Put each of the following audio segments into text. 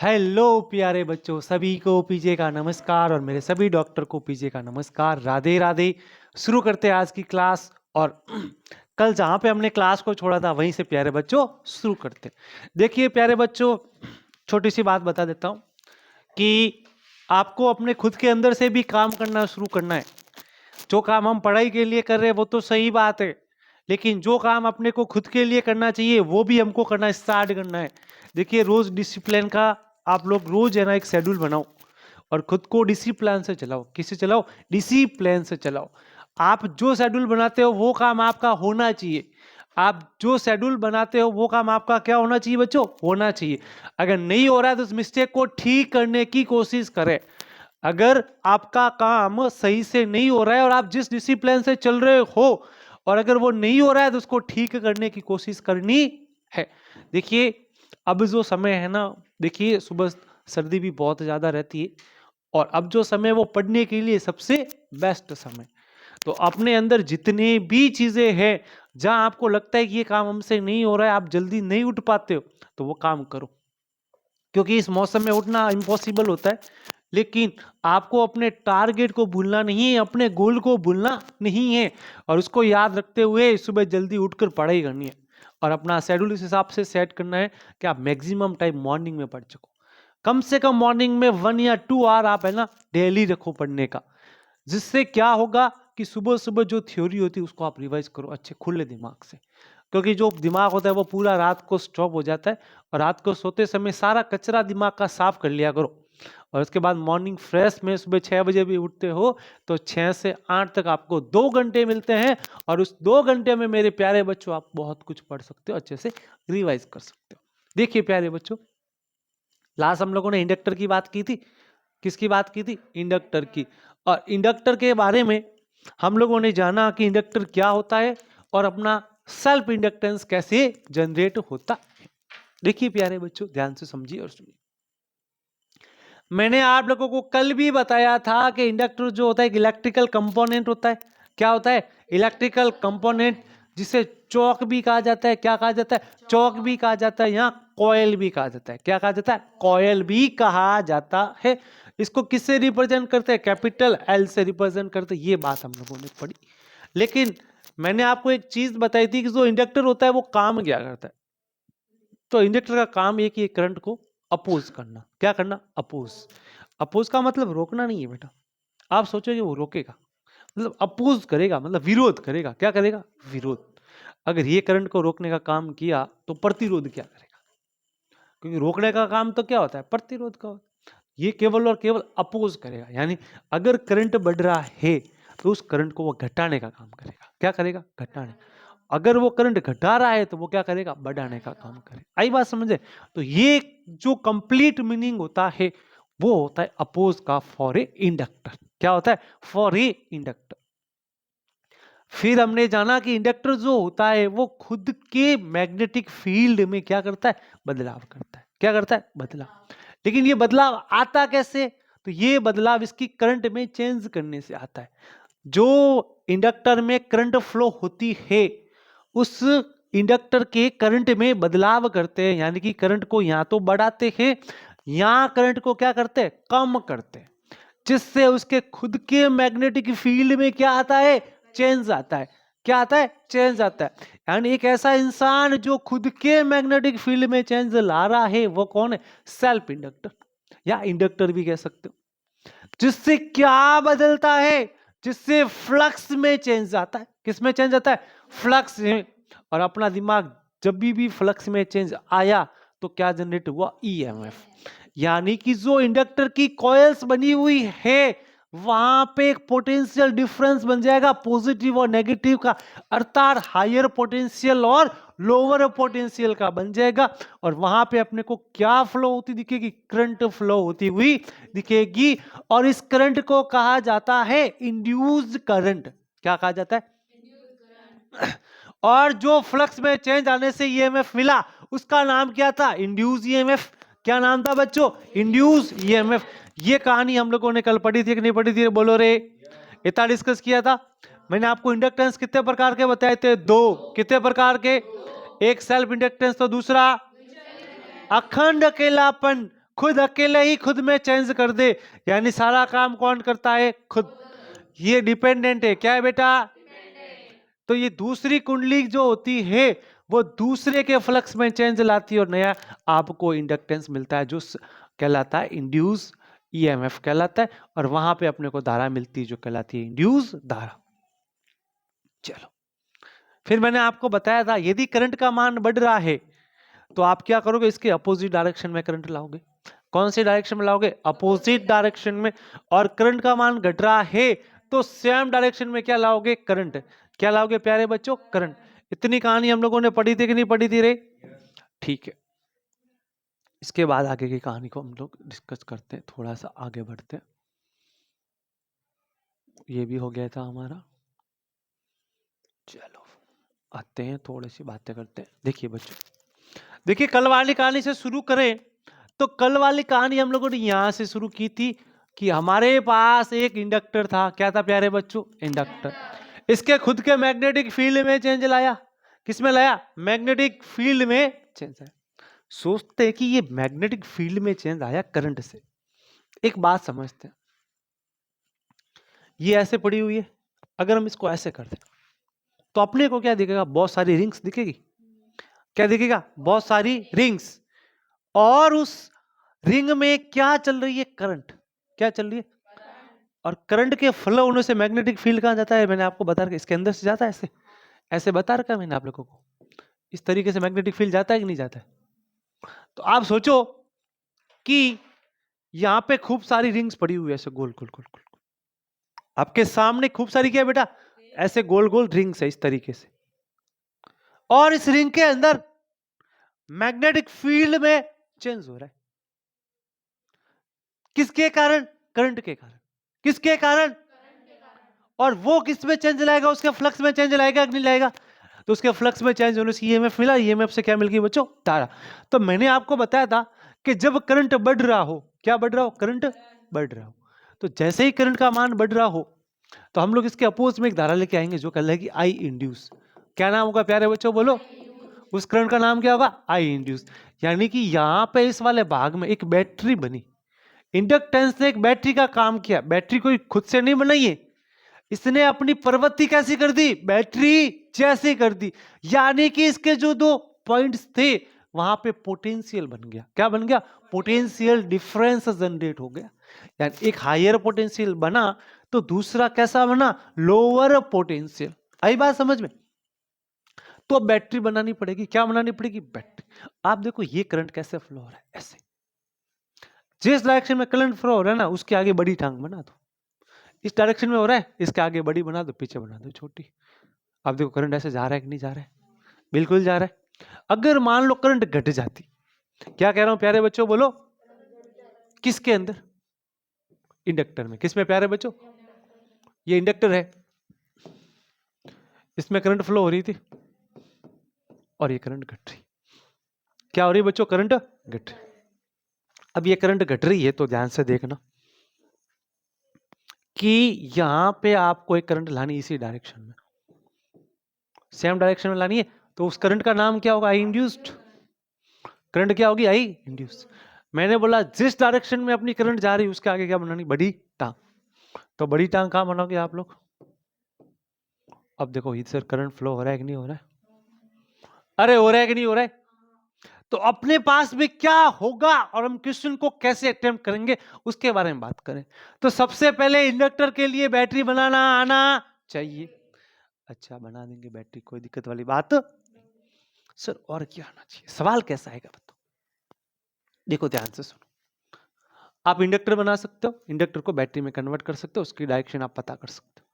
Hello प्यारे बच्चों, सभी को पीजे का नमस्कार और मेरे सभी डॉक्टर को पीजे का नमस्कार। राधे राधे। शुरू करते हैं आज की क्लास। और कल जहाँ पे हमने क्लास को छोड़ा था वहीं से प्यारे बच्चों शुरू करते हैं। देखिए प्यारे बच्चों, छोटी सी बात बता देता हूँ कि आपको अपने खुद के अंदर से भी काम करना शुरू करना है। जो काम हम पढ़ाई के लिए कर रहे हैं वो तो सही बात है, लेकिन जो काम अपने को खुद के लिए करना चाहिए वो भी हमको करना स्टार्ट करना है। देखिए रोज डिसिप्लिन का आप लोग रोज है ना एक शेड्यूल बनाओ और खुद को डिसिप्लिन से चलाओ। किससे चलाओ? डिसिप्लिन से चलाओ। आप जो शेड्यूल बनाते हो वो काम आपका होना चाहिए। आप जो शेड्यूल बनाते हो वो काम आपका क्या होना चाहिए बच्चों? होना चाहिए। अगर नहीं हो रहा है तो उस मिस्टेक को ठीक करने की कोशिश करें। अगर आपका काम सही से नहीं हो रहा है और आप जिस डिसिप्लिन से चल रहे हो और अगर वो नहीं हो रहा है तो उसको ठीक करने की कोशिश करनी है। देखिए अब जो समय है ना, देखिए सुबह सर्दी भी बहुत ज्यादा रहती है और अब जो समय वो पढ़ने के लिए सबसे बेस्ट समय। तो अपने अंदर जितने भी चीजें हैं जहां आपको लगता है कि ये काम हमसे नहीं हो रहा है, आप जल्दी नहीं उठ पाते हो, तो वो काम करो। क्योंकि इस मौसम में उठना इम्पॉसिबल होता है, लेकिन आपको अपने टारगेट को भूलना नहीं है, अपने गोल को भूलना नहीं है और उसको याद रखते हुए सुबह जल्दी उठकर पढ़ाई करनी है और अपना शेड्यूल इस हिसाब से सेट करना है कि आप मैक्सिमम टाइम मॉर्निंग में पढ़ सको। कम से कम मॉर्निंग में 1 या 2 आवर आप है ना डेली रखो पढ़ने का। जिससे क्या होगा कि सुबह सुबह जो थ्योरी होती है उसको आप रिवाइज करो अच्छे खुले दिमाग से। क्योंकि जो दिमाग होता है वो पूरा रात को स्टॉप हो जाता है और रात को सोते समय सारा कचरा दिमाग का साफ कर लिया करो। और उसके बाद मॉर्निंग फ्रेश में सुबह 6 बजे भी उठते हो तो 6 से 8 तक आपको 2 घंटे मिलते हैं और उस 2 घंटे में मेरे प्यारे बच्चों आप बहुत कुछ पढ़ सकते हो, अच्छे से रिवाइज कर सकते हो। देखिए प्यारे बच्चों, लास्ट हम लोगों ने इंडक्टर की बात की थी। किसकी बात की थी? इंडक्टर की। और इंडक्टर के बारे में हम लोगों ने जाना कि इंडक्टर क्या होता है और अपना सेल्फ इंडक्टेंस कैसे जनरेट होता है। देखिए प्यारे बच्चों, ध्यान से समझिए और सुनिए। मैंने आप लोगों को कल भी बताया था कि इंडक्टर जो होता है एक इलेक्ट्रिकल कंपोनेंट होता है। क्या होता है? इलेक्ट्रिकल कंपोनेंट, जिसे चौक भी कहा जाता है। क्या कहा जाता है? चौक भी कहा जाता है, यहाँ कॉयल भी कहा जाता है। क्या कहा जाता है? कॉयल भी कहा जाता है। इसको किससे रिप्रेजेंट करते हैं? कैपिटल एल से रिप्रेजेंट करते हैं। ये बात हम लोगों ने पढ़ी। लेकिन मैंने आपको एक चीज बताई थी कि जो इंडक्टर होता है वो काम क्या करता है। तो इंडक्टर का काम एक ही, करंट को अपोज करना। क्या करना? अपोज। अपोज का मतलब रोकना नहीं है बेटा। आप सोचोगे वो रोकेगा, मतलब अपोज करेगा, मतलब विरोध करेगा। क्या करेगा? विरोध। अगर ये करंट को रोकने का काम किया तो प्रतिरोध क्या करेगा? क्योंकि रोकने का काम तो क्या होता है? प्रतिरोध का होता है। ये केवल और केवल अपोज करेगा। यानी अगर करंट बढ़ रहा है तो उस करंट को वो घटाने का काम करेगा। क्या करेगा? घटाने। अगर वो करंट घटा रहा है तो वो क्या करेगा? बढ़ाने का काम करेगा। आई बात समझे? तो ये जो कंप्लीट मीनिंग होता है वो होता है अपोज का फॉर ए इंडक्टर। क्या होता है? For a inductor. फिर हमने जाना कि इंडक्टर जो होता है वो खुद के मैग्नेटिक फील्ड में क्या करता है? बदलाव करता है। क्या करता है? बदलाव। लेकिन ये बदलाव आता कैसे? तो ये बदलाव इसकी करंट में चेंज करने से आता है। जो इंडक्टर में करंट फ्लो होती है उस इंडक्टर के करंट में बदलाव करते हैं, यानी कि करंट को या तो बढ़ाते हैं या करंट को क्या करते हैं? कम करते हैं। जिससे उसके खुद के मैग्नेटिक फील्ड में क्या आता है? चेंज आता है। क्या आता है? चेंज आता है। यानी एक ऐसा इंसान जो खुद के मैग्नेटिक फील्ड में चेंज ला रहा है वो कौन है? सेल्फ इंडक्टर या इंडक्टर भी कह सकते हो। जिससे क्या बदलता है? जिससे फ्लक्स में चेंज आता है। किस में चेंज आता है? फ्लक्स में। और अपना दिमाग, जब भी फ्लक्स में चेंज आया तो क्या जनरेट हुआ? ईएमएफ। यानी कि जो इंडक्टर की कॉइल्स बनी हुई है वहां पे एक पोटेंशियल डिफरेंस बन जाएगा पॉजिटिव और नेगेटिव का, अर्थात हायर पोटेंशियल और लोअर पोटेंशियल का बन जाएगा। और वहां पे अपने को क्या फ्लो होती दिखेगी? करंट फ्लो होती हुई दिखेगी। और इस करंट को कहा जाता है इंड्यूस्ड करंट। क्या कहा जाता है? और जो फ्लक्स में चेंज आने से ईएमएफ मिला उसका नाम क्या था? Induce EMF. क्या नाम था बच्चों? Induce EMF. ये कहानी हम लोगों ने कल पढ़ी थी कि नहीं पढ़ी थी? बोलो रे। इतना डिस्कस किया था। मैंने आपको इंडक्टेंस कितने प्रकार के बताए थे? 2। कितने प्रकार के? एक सेल्फ इंडक्टेंस तो दूसरा अखंड अकेलापन। खुद अकेले ही खुद में चेंज कर दे, यानी सारा काम कौन करता है? खुद। ये डिपेंडेंट है, क्या है बेटा? तो ये दूसरी कुंडली जो होती है वो दूसरे के फ्लक्स में चेंज लाती है और नया आपको इंडक्टेंस मिलता है, जो कहलाता है इंड्यूस ईएमएफ कहलाता है, और वहां पे अपने को धारा मिलती है जो कहलाती है इंड्यूस धारा। चलो, फिर मैंने आपको बताया था यदि करंट का मान बढ़ रहा है तो आप क्या करोगे? इसके अपोजिट डायरेक्शन में करंट लाओगे। कौन सी डायरेक्शन में लाओगे? अपोजिट डायरेक्शन में। और करंट का मान घट रहा है तो सेम डायरेक्शन में क्या लाओगे? करंट। क्या लाओगे प्यारे बच्चों? करंट। इतनी कहानी हम लोगों ने पढ़ी थी कि नहीं पढ़ी थी रे? ठीक है, इसके बाद आगे की कहानी को हम लोग डिस्कस करते हैं, थोड़ा सा आगे बढ़ते हैं। ये भी हो गया था हमारा। चलो आते हैं, थोड़ी सी बातें करते हैं। देखिए बच्चों, देखिए कल वाली कहानी से शुरू करें तो कल वाली कहानी हम लोगों ने यहां से शुरू की थी कि हमारे पास एक इंडक्टर था। क्या था प्यारे बच्चों? इंडक्टर। इसके खुद के मैग्नेटिक फील्ड में चेंज लाया। किसमें लाया? मैग्नेटिक फील्ड में चेंज आया। सोचते हैं कि ये मैग्नेटिक फील्ड में चेंज आया करंट से। एक बात समझते हैं, ये ऐसे पड़ी हुई है, अगर हम इसको ऐसे कर दें तो अपने को क्या दिखेगा? बहुत सारी रिंग्स दिखेगी। क्या दिखेगा? बहुत सारी रिंग्स। और उस रिंग में क्या चल रही है? करंट। क्या चल रही है? और करंट के फ्लो होने से मैग्नेटिक फील्ड कहां जाता है? मैंने आपको बता रखा, इसके अंदर से जाता है। ऐसे ऐसे बता रखा मैंने आप लोगों को। इस तरीके से मैग्नेटिक फील्ड जाता है कि नहीं जाता है? तो आप सोचो कि यहां पे खूब सारी रिंग्स पड़ी हुई है, ऐसे गोल गोल गोल गोल। आपके सामने खूब सारी क्या है बेटा? ऐसे गोल गोल रिंग्स है इस तरीके से। और इस रिंग के अंदर मैग्नेटिक फील्ड में चेंज हो रहा है। किसके कारण? करंट के कारण। किसके कारण? और वो किस में चेंज लाएगा? उसके फ्लक्स में चेंज लाएगा कि नहीं लाएगा? तो उसके फ्लक्स में चेंज होने से ईएमएफ मिला। ईएमएफ से क्या मिल गई बच्चों? धारा। तो मैंने आपको बताया था कि जब करंट बढ़ रहा हो, क्या बढ़ रहा हो? करंट बढ़ रहा हो। तो जैसे ही करंट का मान बढ़ रहा हो तो हम लोग इसके अपोज में एक धारा लेके आएंगे जो कहलाएगी आई इंड्यूस। क्या नाम होगा प्यारे बच्चों? बोलो। उस करंट का नाम क्या होगा? आई इंड्यूस। यानी कि यहां पे इस वाले भाग में एक बैटरी बनी। इंडक्टेंस ने एक बैटरी का काम किया। बैटरी कोई खुद से नहीं बनाई है, इसने अपनी प्रवृत्ति कैसी कर दी? बैटरी जैसी कर दी। यानी कि इसके जो दो पॉइंट्स थे वहां पे पोटेंशियल बन गया। क्या बन गया? पोटेंशियल डिफरेंस जनरेट हो गया। यानी एक हायर पोटेंशियल बना तो दूसरा कैसा बना? Lower potential. आई बात समझ में? तो अब बैटरी बनानी पड़ेगी। क्या बनानी पड़ेगी? बैटरी। आप देखो ये करंट कैसे फ्लो हो रहा है, ऐसे। जिस डायरेक्शन में करंट फ्लो हो रहा है ना, उसके आगे बड़ी टांग बना दो। इस डायरेक्शन में हो रहा है, इसके आगे बड़ी बना दो, पीछे बना दो छोटी। आप देखो करंट ऐसे जा रहा है कि नहीं जा रहा है? बिल्कुल जा रहा है। अगर मान लो करंट घट जाती, क्या कह रहा हूं प्यारे बच्चों? बोलो। किसके अंदर? इंडक्टर में। किसमें प्यारे बच्चों? ये इंडक्टर है, इसमें करंट फ्लो हो रही थी और ये करंट घट रही। क्या हो रही बच्चों? करंट घट रही। अब ये करंट घट रही है तो ध्यान से देखना कि यहां पे आपको एक करंट लानी, इसी डायरेक्शन में, सेम डायरेक्शन में लानी है। तो उस करंट का नाम क्या होगा? आई इंड्यूस्ड। करंट क्या होगी? आई इंड्यूस्ड। मैंने बोला जिस डायरेक्शन में अपनी करंट जा रही है उसके आगे क्या बनानी? बड़ी टांग। तो बड़ी टांग कहां बनाओगे आप लोग? अब देखो इधर करंट फ्लो हो रहा है कि नहीं हो रहा है? अरे हो रहा है कि नहीं हो रहा है? तो अपने पास में क्या होगा और हम क्वेश्चन को कैसे अटेम्प्ट करेंगे उसके बारे में बात करें। तो सबसे पहले इंडक्टर के लिए बैटरी बनाना आना चाहिए। अच्छा बना देंगे बैटरी, कोई दिक्कत वाली बात सर। और क्या आना चाहिए? सवाल कैसा आएगा बताओ? देखो ध्यान से सुनो। आप इंडक्टर बना सकते हो, इंडक्टर को बैटरी में कन्वर्ट कर सकते हो, उसकी डायरेक्शन आप पता कर सकते हो।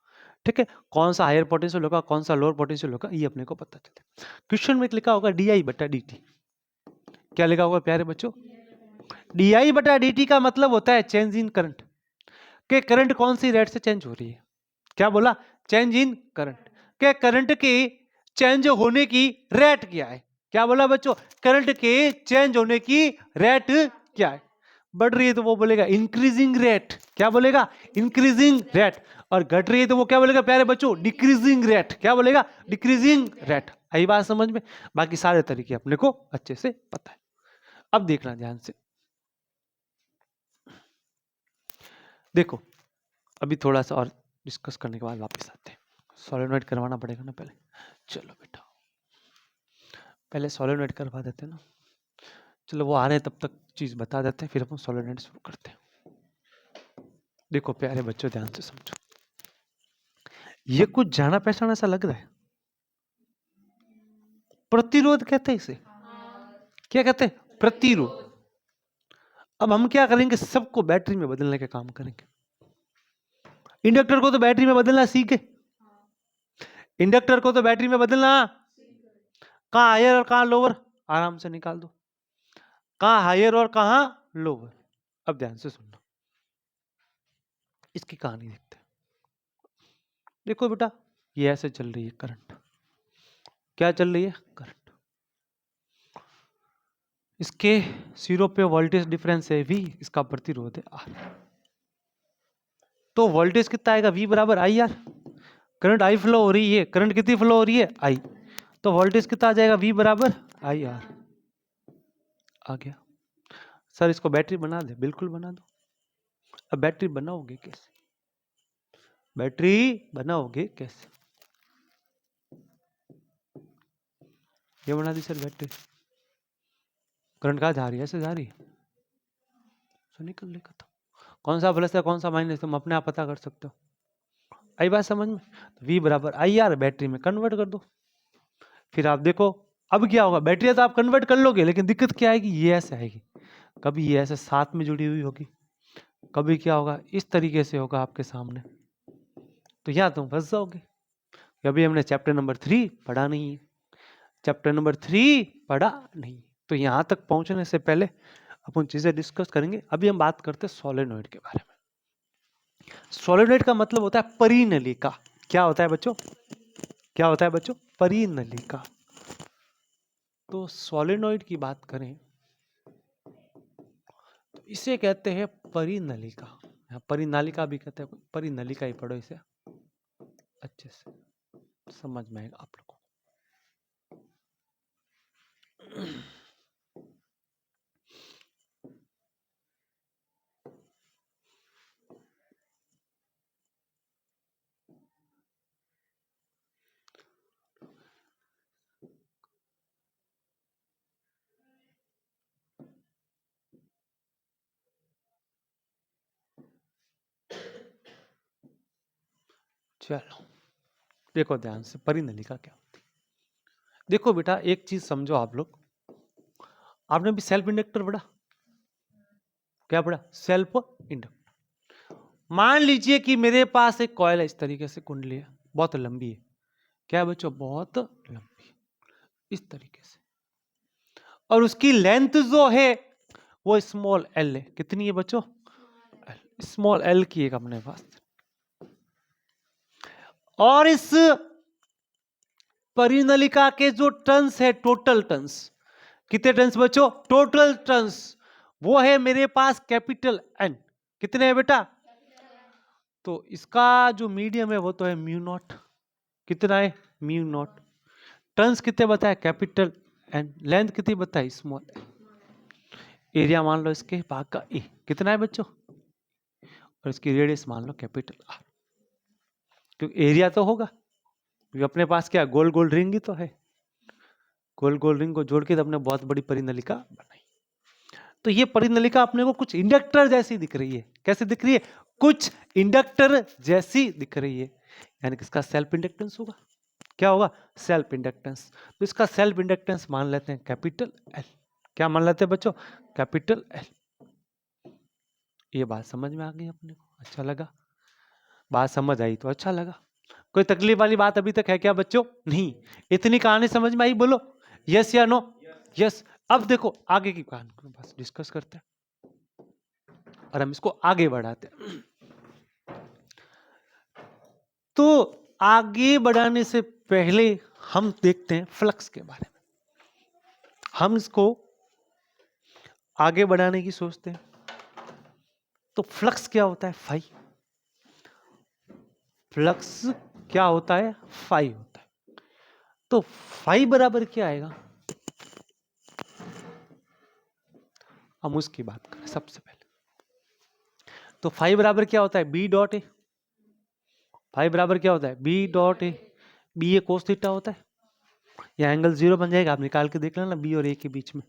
ठीक है, कौन सा हायर पोटेंशियल होगा, कौन सा लोअर पोटेंशियल होगा, ये अपने को पता चले। क्वेश्चन में लिखा होगा डी बटा डी टी। क्या लिखा होगा प्यारे बच्चों? डी बटा डी टी का मतलब होता है चेंज इन करंट। के करंट कौन सी रेट से चेंज हो रही है? क्या बोला? Change in current. के करंट के चेंज होने की रेट क्या है? क्या बोला बच्चों? करंट के चेंज होने की रेट क्या है? बढ़ रही है तो वो बोलेगा इंक्रीजिंग रेट। क्या बोलेगा? Increasing rate. और घट रही है तो वो क्या बोलेगा प्यारे बच्चों? Decreasing rate. क्या बोलेगा? Decreasing rate. आई बात समझ में? बाकी सारे तरीके अपने को अच्छे से पता है। अब देखना ध्यान से, देखो अभी थोड़ा सा और डिस्कस करने के बाद वापस आते हैं। सोलेनोइड करवाना पड़ेगा ना पहले। चलो बेटा पहले सोलेनोइड करवा देते हैं ना। चलो वो आ रहे हैं तब तक चीज बता देते हैं, फिर अपन सोलेनोइड शुरू करते हैं। देखो प्यारे बच्चों ध्यान से समझो, ये कुछ जाना पहचाना सा लग रहा है। प्रतिरोध कहते हैं इसे। क्या कहते हैं? प्रतिरोध। अब हम क्या करेंगे, सबको बैटरी में बदलने का काम करेंगे। इंडक्टर को तो बैटरी में बदलना सीखे, इंडक्टर को तो बैटरी में बदलना, कहां हायर और कहां लोअर आराम से निकाल दो, कहां हायर और कहां लोअर। अब ध्यान से सुनना, इसकी कहानी देखते हैं। देखो बेटा ये ऐसे चल रही है करंट, क्या चल रही है? करंट। इसके सिरों पे वोल्टेज डिफरेंस है V, इसका प्रतिरोध है R। तो वोल्टेज कितना आएगा? V बराबर IR। करंट I फ्लो हो रही है, करंट कितनी फ्लो हो रही है? I। तो वोल्टेज कितना आ जाएगा? V बराबर IR। आ गया सर, इसको बैटरी बना दे। बिल्कुल बना दो। अब बैटरी बनाओगे कैसे? बैटरी बनाओगे कैसे? ये बना दी सर बैटरी। करंट कहाँ जा रही है? ऐसे जा रही है, तो निकल ले खत्म। कौन सा प्लस है कौन सा माइनस तुम अपने आप पता कर सकते हो। आई बात समझ में? तो V बराबर IR बैटरी में कन्वर्ट कर दो। फिर आप देखो अब क्या होगा। बैटरी तो आप कन्वर्ट कर लोगे, लेकिन दिक्कत क्या आएगी? ये ऐसे आएगी, कभी ये ऐसे साथ में जुड़ी हुई होगी, कभी क्या होगा इस तरीके से होगा आपके सामने। तो या तुम फंस जाओगे। अभी हमने चैप्टर नंबर 3 पढ़ा नहीं है, चैप्टर नंबर 3 पढ़ा नहीं। तो यहां तक पहुंचने से पहले अपन चीजें डिस्कस करेंगे। अभी हम बात करते हैं सोलेनोइड के बारे में। सोलेनोइड का मतलब होता है परिनलिका। क्या होता है बच्चों? क्या होता है बच्चों? परिनलिका। तो सोलेनोइड की बात करें तो इसे कहते हैं परिनलिका। यहाँ परिनालिका भी कहते हैं, परिनलिका ही पढ़ो इसे अच्छे से, समझ में आएगा आप लोगों को। चलो देखो ध्यान से, परिनलिका क्या होती है। देखो बेटा एक चीज समझो आप लोग, आपने भी सेल्फ इंडक्टर पढ़ा? क्या पढ़ा? Self inductor. मान लीजिए कि मेरे पास एक कॉइल है, इस तरीके से कुंडली है, बहुत लंबी है। क्या है बच्चों? बहुत लंबी, इस तरीके से। और उसकी लेंथ जो है वो स्मॉल l है। कितनी है बच्चों? स्मॉल l की एक अपने पास। और इस परिनलिका के जो टर्न्स है, टोटल टर्न्स, कितने टर्न्स बच्चों? टोटल टर्न्स वो है मेरे पास कैपिटल N। कितने है बेटा? तो इसका जो मीडियम है वो तो है म्यू नॉट। कितना है? Mu naught. टर्न्स कितने बताए? Capital N। लेंथ कितनी बताई? स्मॉल। एरिया मान लो इसके भाग का E। कितना है बच्चों? और इसकी रेडियस मान लो कैपिटल R। क्योंकि एरिया तो होगा, क्योंकि अपने पास क्या गोल गोल रिंग ही तो है। गोल गोल रिंग को जोड़ के तो अपने बहुत बड़ी परिनलिका बनाई। तो ये परिनलिका अपने को कुछ इंडक्टर जैसी दिख रही है। कैसे दिख रही है? कुछ इंडक्टर जैसी दिख रही है। यानी कि इसका सेल्फ इंडक्टेंस होगा। क्या होगा? Self inductance. तो इसका सेल्फ इंडक्टेंस मान लेते हैं कैपिटल L। क्या मान लेते हैं बच्चों? Capital L। ये बात समझ में आ गई अपने को? अच्छा लगा? बात समझ आई तो अच्छा लगा। कोई तकलीफ वाली बात अभी तक है क्या बच्चों? नहीं। इतनी कहानी समझ में आई? बोलो यस या नो। यस। अब देखो आगे की कहानी को बस डिस्कस करते हैं और हम इसको आगे बढ़ाते हैं। तो आगे बढ़ाने से पहले हम देखते हैं फ्लक्स के बारे में। हम इसको आगे बढ़ाने की सोचते हैं। तो फ्लक्स क्या होता है? फाई। फ्लक्स क्या होता है? फाई होता है। तो फाई बराबर क्या आएगा? हम उसकी बात करें सबसे पहले। तो फाई बराबर क्या होता है, बी डॉट ए। फाई बराबर क्या होता है, B dot A. B A cos theta होता है। यह एंगल 0 बन जाएगा, आप निकाल के देख लेना बी और ए के बीच में।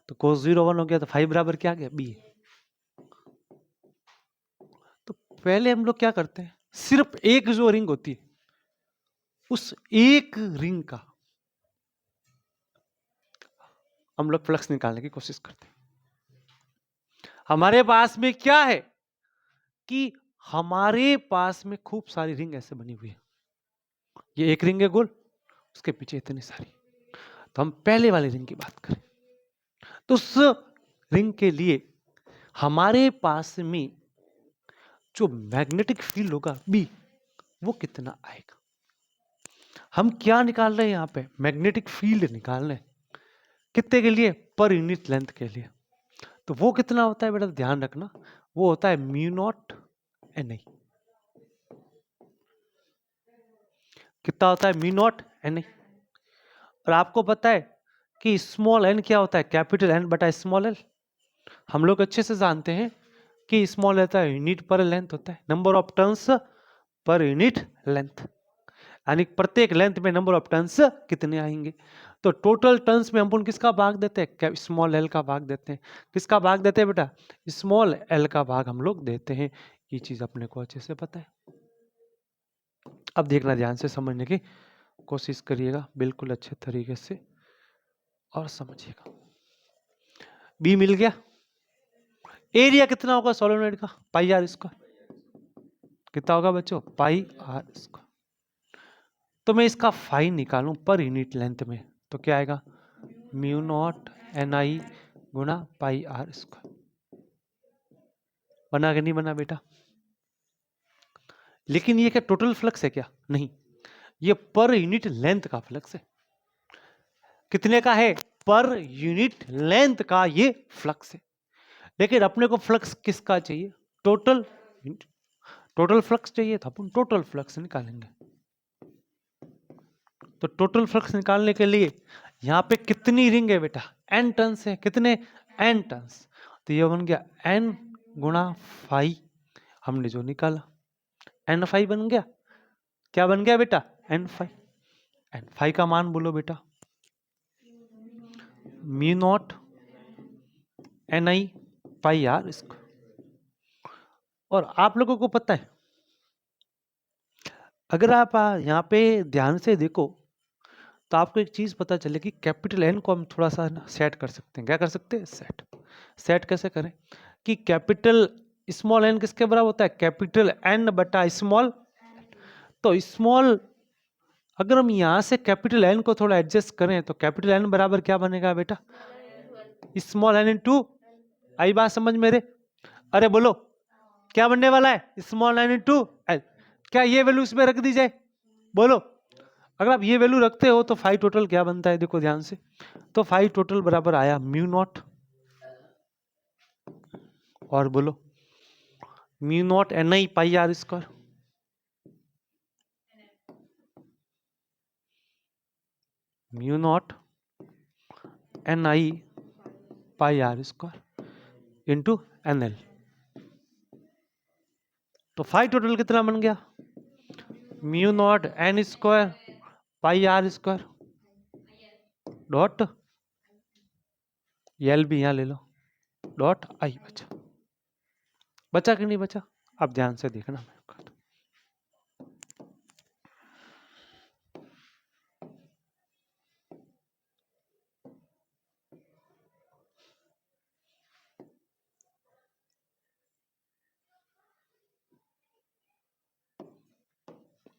तो कोस 0 1 हो गया, तो फाई बराबर क्या आ गया, बी। तो पहले हम लोग क्या करते हैं, सिर्फ एक जो रिंग होती है उस एक रिंग का हम लोग फ्लक्स निकालने की कोशिश करते हैं। हमारे पास में क्या है कि हमारे पास में खूब सारी रिंग ऐसे बनी हुई है। ये एक रिंग है गोल, उसके पीछे इतनी सारी। तो हम पहले वाली रिंग की बात करें तो उस रिंग के लिए हमारे पास में जो मैग्नेटिक फील्ड होगा बी, वो कितना आएगा। हम क्या निकाल रहे हैं यहां पे, मैग्नेटिक फील्ड निकाल रहे हैं। कितने के लिए, पर यूनिट लेंथ के लिए। तो वो कितना होता है बेटा, ध्यान रखना, वो होता है म्यू नॉट एन आई। कितना होता है, म्यू नॉट एन आई। और आपको पता है कि स्मॉल एन क्या होता है, कैपिटल एन बटा स्मॉल एल। हम लोग अच्छे से जानते हैं कि स्मॉल होता है यूनिट पर लेंथ होता है, number of turns per unit length, यानी प्रत्येक लेंथ में नंबर ऑफ टर्न्स कितने आएंगे। तो टोटल टर्न्स में हम किसका भाग देते हैं, स्मॉल एल का भाग देते हैं। किसका भाग देते हैं बेटा, स्मॉल एल का भाग हम लोग देते हैं। ये चीज अपने को अच्छे से पता है। अब देखना, ध्यान से समझने की कोशिश करिएगा बिल्कुल अच्छे तरीके से और समझिएगा। बी मिल गया। एरिया कितना होगा सोलेनोइड का, पाई आर स्क्वायर। कितना होगा बच्चों, पाई आर स्क्वायर। तो मैं इसका फाई निकालूं पर यूनिट लेंथ में, तो क्या आएगा, म्यू नॉट एन आई गुणा पाई आर स्क्वायर। बना कि नहीं बना बेटा। लेकिन ये क्या टोटल फ्लक्स है क्या, नहीं, ये पर यूनिट लेंथ का फ्लक्स है। कितने का है, पर यूनिट लेंथ का ये फ्लक्स है। लेकिन अपने को फ्लक्स किसका चाहिए, टोटल। टोटल फ्लक्स चाहिए तो अपन टोटल फ्लक्स निकालेंगे। तो टोटल फ्लक्स निकालने के लिए यहां पे कितनी रिंग है बेटा, एन टर्न्स है। कितने, एन टर्न्स। तो ये बन गया एन गुणा फाई, हमने जो निकाला एन फाई बन गया। क्या बन गया बेटा, एन फाई। एन फाई का मान बोलो बेटा, mu naught N I pi R square. और आप लोगों को पता है, अगर आप यहाँ पे ध्यान से देखो तो आपको एक चीज पता चलेगी, कैपिटल एन को हम थोड़ा सा सेट कर सकते हैं। क्या कर सकते हैं, सेट। सेट कैसे करें कि कैपिटल स्मॉल एन किसके बराबर होता है, कैपिटल एन बटा स्मॉल। तो स्मॉल, अगर हम यहां से कैपिटल एन को थोड़ा एडजस्ट करें तो कैपिटल एन बराबर क्या बनेगा बेटा, स्मॉल एन इंटू। आई बात समझ मेरे, अरे बोलो क्या बनने वाला है, स्मॉल एन इंटू एल। क्या ये वैल्यू इसमें रख दी जाए, बोलो। अगर आप ये वैल्यू रखते हो तो फाई टोटल क्या बनता है, देखो ध्यान से। तो फाई टोटल बराबर आया म्यू नॉट, और बोलो mu naught N I pi R square. Mu naught N I pi R square into N L. तो फाई टोटल कितना बन गया, mu naught N square pi R square dot, L भी यहां ले लो, डॉट आई। बचा, बचा कि नहीं बचा, अब ध्यान से देखना।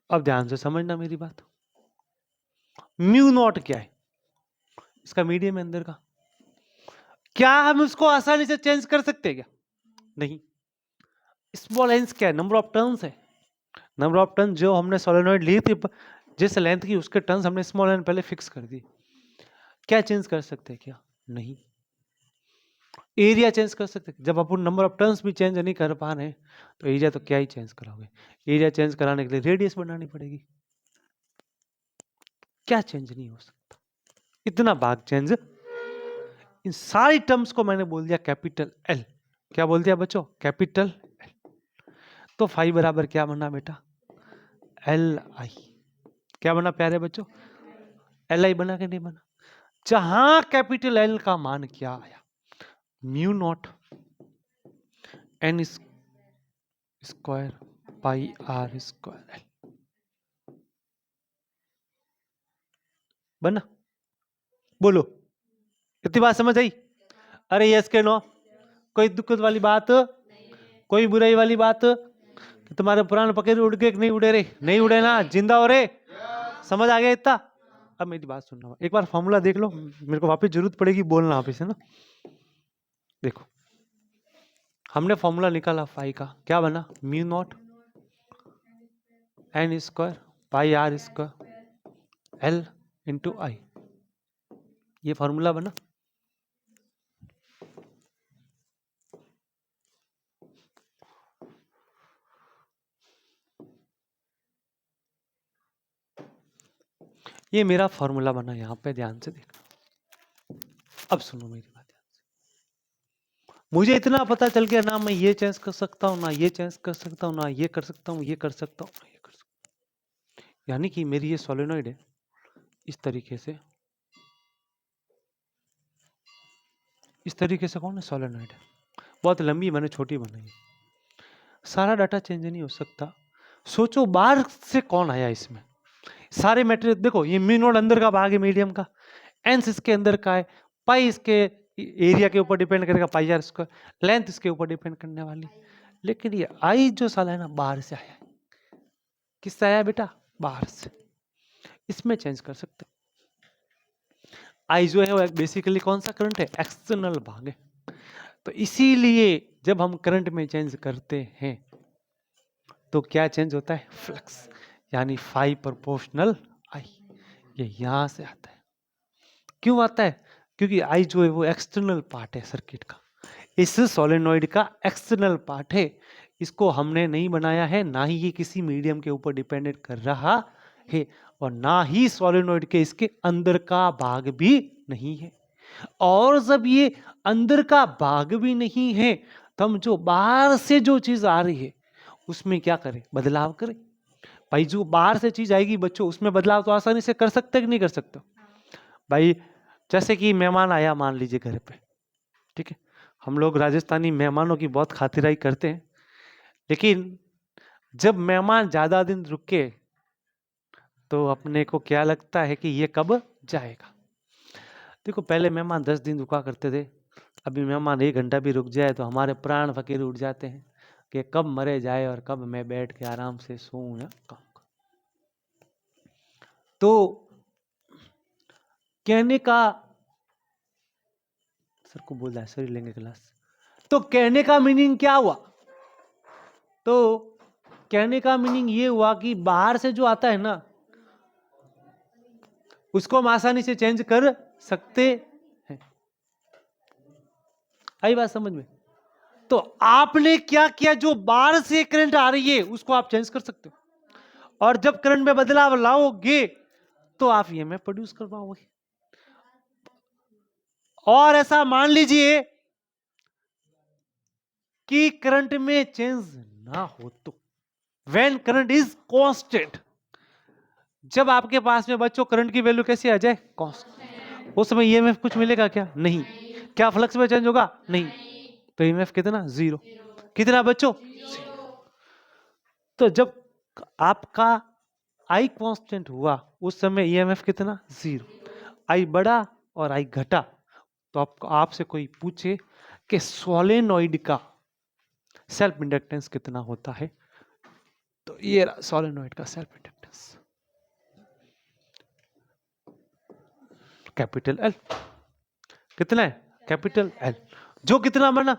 अब ध्यान से समझना मेरी बात। म्यू नॉट क्या है, इसका मीडियम है अंदर का। क्या हम उसको आसानी से चेंज कर सकते हैं क्या, नहीं। स्मॉल एंस क्या है, नंबर ऑफ टर्न्स है। नंबर ऑफ टर्न जो हमने सोलेनोइड ली थी जिस लेंथ की, उसके टर्न्स हमने स्मॉल एन पहले फिक्स कर दी। क्या चेंज कर सकते हैं क्या, नहीं। एरिया चेंज कर सकते, जब अपन नंबर ऑफ टर्न्स भी चेंज नहीं कर पा रहे तो एरिया तो क्या ही चेंज कराओगे। एरिया चेंज कराने के लिए रेडियस बढ़ानी पड़ेगी। क्या चेंज नहीं हो सकता, इतना भाग चेंज। इन सारी टर्म्स को मैंने बोल दिया कैपिटल एल। क्या बोल दिया बच्चों, कैपिटल एल। तो फाई बराबर क्या बना बेटा, एल आई। क्या बना प्यारे बच्चों, एल आई बना कि नहीं बना। जहां कैपिटल एल का मान क्या आया, mu naught N square pi R square L बना। बोलो इतनी बात समझ आई। अरे यस के नो, कोई दिक्कत वाली बात, कोई बुराई वाली बात। तुम्हारे पुराने पकेट उड़ के नहीं उड़े रे, नहीं उड़े ना, जिंदा हो रे। समझ आ गया इतना। अब मेरी बात सुनना, एक बार फॉर्मूला देख लो, मेरे को वापस जरूरत पड़ेगी बोलना वापस, है ना। देखो हमने फॉर्मूला निकाला फाई का, क्या बना, mu naught N square pi R square L into I. ये फॉर्मूला बना। ये मेरा फॉर्मूला बना, यहां पे ध्यान से देखना। अब सुनो मेरी बात ध्यान से। मुझे इतना पता चल गया ना, मैं ये चेंज कर सकता हूं ना, ये चेंज कर सकता हूं ना, ये कर सकता हूं, ये कर सकता हूं ना, ये कर सकता हूं। यानी कि मेरी ये सोलेनॉइड है इस तरीके से, इस तरीके से कौन है, सोलेनॉइड है। बहुत लंबी मैंने छोटी बनाई, सारा डाटा चेंज नहीं हो सकता। सोचो बाहर से कौन आया इसमें, सारे मैटेरियल देखो, ये म्यू नॉट अंदर का भाग है मीडियम का, एंस इसके अंदर का है, पाई इसके एरिया के ऊपर डिपेंड करेगा, पाई आर स्क्वायर, लेंथ इसके ऊपर डिपेंड करने वाली। लेकिन ये आई जो साला है ना, बाहर से आया है। किससे आया बेटा, बाहर से। इसमें चेंज कर सकते। आई जो है वो बेसिकली कौन सा करंट है, एक्सटर्नल भाग है। तो इसीलिए जब हम करंट में चेंज करते हैं तो क्या चेंज होता है, फ्लक्स, यानी फाई प्रोपोर्शनल आई। ये यहां से आता है। क्यों आता है, क्योंकि आई जो है वो एक्सटर्नल पार्ट है सर्किट का, इस सोलेनॉइड का एक्सटर्नल पार्ट है। इसको हमने नहीं बनाया है, ना ही ये किसी मीडियम के ऊपर डिपेंडेंट कर रहा है, और ना ही सोलेनॉइड के इसके अंदर का भाग भी नहीं है। और जब ये अंदर का भाग भी नहीं है, तो हम जो बाहर से जो चीज आ रही है उसमें क्या करें, बदलाव करें। भाई जो बाहर से चीज आएगी बच्चों, उसमें बदलाव तो आसानी से कर सकते कि नहीं कर सकते। भाई जैसे कि मेहमान आया मान लीजिए घर पे, ठीक है, हम लोग राजस्थानी मेहमानों की बहुत खातिराई करते हैं, लेकिन जब मेहमान ज्यादा दिन रुके तो अपने को क्या लगता है कि ये कब जाएगा। देखो पहले मेहमान 10 दिन रुका करते थे, अभी मेहमान 1 घंटा भी रुक जाए तो हमारे प्राण फकीर उठ जाते हैं कि कब मरे जाए और कब मैं बैठ के आराम से सोऊं या काम। तो कहने का, सर को बोल रहा है, सर लेंगे क्लास। तो कहने का मीनिंग क्या हुआ, तो कहने का मीनिंग ये हुआ कि बाहर से जो आता है ना, उसको हम आसानी से चेंज कर सकते हैं। आई बात समझ में। तो आपने क्या किया, जो बाहर से करंट आ रही है उसको आप चेंज कर सकते हो, और जब करंट में बदलाव लाओगे तो आप ईएमएफ प्रोड्यूस कर पाओगे। और ऐसा मान लीजिए कि करंट में चेंज ना हो तो, व्हेन करंट इज कांस्टेंट, जब आपके पास में बच्चों करंट की वैल्यू कैसी आ जाए, कांस्टेंट, उस समय ईएमएफ कुछ मिलेगा क्या, नहीं। क्या फ्लक्स में चेंज होगा, नहीं। तो ईएमएफ कितना, 0। कितना बच्चों, 0। तो जब आपका आई कांस्टेंट हुआ उस समय ईएमएफ कितना, 0। आई बढ़ा और आई घटा, तो आपसे कोई पूछे कि सोलेनॉइड का सेल्फ इंडक्टेंस कितना होता है, तो ये सोलेनॉइड का सेल्फ इंडक्टेंस कैपिटल एल। कितना है, कैपिटल एल, जो कितना बना,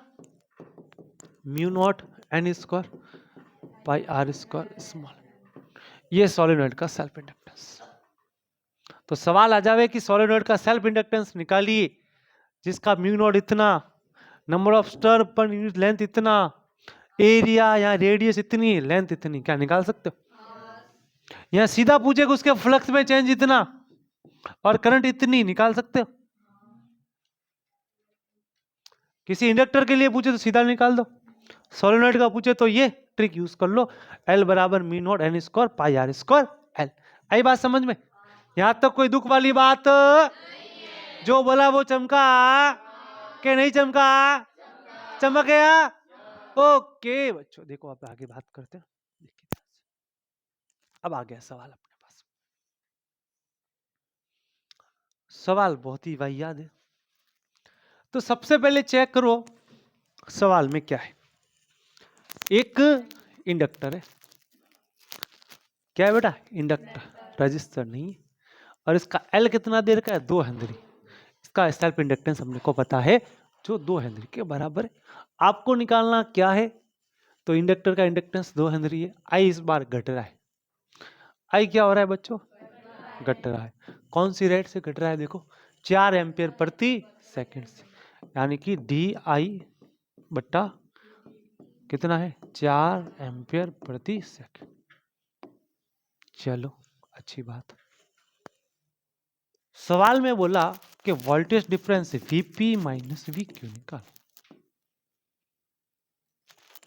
mu naught N square pi R square small. ये सोलेनॉइड का सेल्फ इंडक्टेंस। तो सवाल आ जावे कि सोलेनॉइड का सेल्फ इंडक्टेंस निकालिए, जिसका म्यू नॉट इतना, नंबर ऑफ स्टर पर यूनिट लेंथ इतना, एरिया या रेडियस इतनी, लेंथ इतनी, क्या निकाल सकते हो। यहां सीधा पूछे कि उसके फ्लक्स में चेंज इतना और करंट इतनी, निकाल सकते हो। किसी इंडक्टर के लिए पूछे तो सीधा निकाल दो, सोलेनॉइड का पूछे तो ये ट्रिक यूज कर लो, एल बराबर mu naught N square pi R square L. आई बात समझ में? यहां तक कोई दुख वाली बात? जो बोला वो चमका कि नहीं चमका? चमक गया? ओके बच्चों, देखो अब आगे बात करते हैं। देखिए अब आ गया सवाल अपने पास। सवाल बहुत ही वाहियात है। तो सबसे पहले चेक करो सवाल में क्या है। एक इंडक्टर है। क्या है बेटा? इंडक्टर, रजिस्टर नहीं है। और इसका एल कितना दे रखा है? 2 हेनरी। इसका सेल्फ इंडक्टेंस हमने को पता है जो 2 हेनरी के बराबर है। आपको निकालना क्या है? तो इंडक्टर का इंडक्टेंस 2 हेनरी है। आई इस बार घट रहा है। आई क्या हो रहा है बच्चों? घट रहा है। कौन सी रेट से घट रहा है? देखो 4 एम्पियर प्रति सेकंड से, यानी कि डी आई बट्टा कितना है? 4 एम्पियर प्रति सेकंड। चलो अच्छी बात। सवाल में बोला कि voltage difference VP minus we Q निकाल।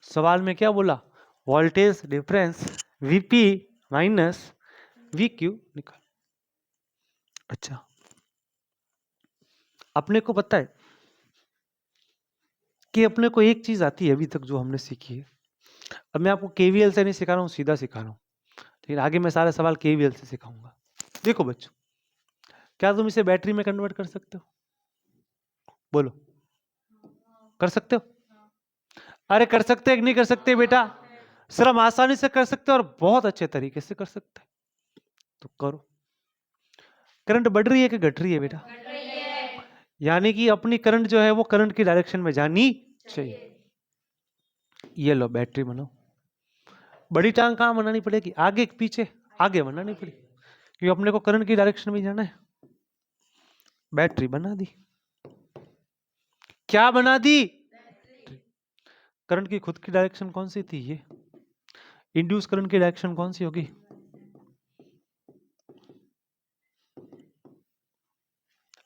सवाल में क्या बोला? Voltage difference VP minus we Q निकाल। अच्छा, अपने को पता है कि अपने को एक चीज आती है अभी तक जो हमने सीखी है। अब मैं आपको केवीएल से नहीं सिखा रहा हूं, सीधा सिखा रहा हूं, लेकिन आगे मैं सारे सवाल केवीएल से सिखाऊंगा। देखो बच्चों, क्या तुम इसे बैटरी में कन्वर्ट कर सकते हो? बोलो, कर सकते हो? अरे कर सकते हैं कि नहीं कर सकते बेटा? सिर्फ हम आसानी से कर सकते हैं और बहुत अच्छे तरीके से कर सकते हैं। तो करो। करंट बढ़ रही है कि घट रही है बेटा? यानी कि अपनी करंट जो है वो करंट की डायरेक्शन में जानी चाहिए। ये लो बैटरी बनाओ। बड़ी टांग कहां बनानी पड़ेगी? आगे कि पीछे? आगे बनानी पड़ेगी, क्योंकि अपने को करंट की डायरेक्शन में जाना है। बैटरी बना दी। क्या बना दी? करंट की खुद की डायरेक्शन कौन सी थी? ये इंड्यूस करंट की डायरेक्शन कौन सी होगी?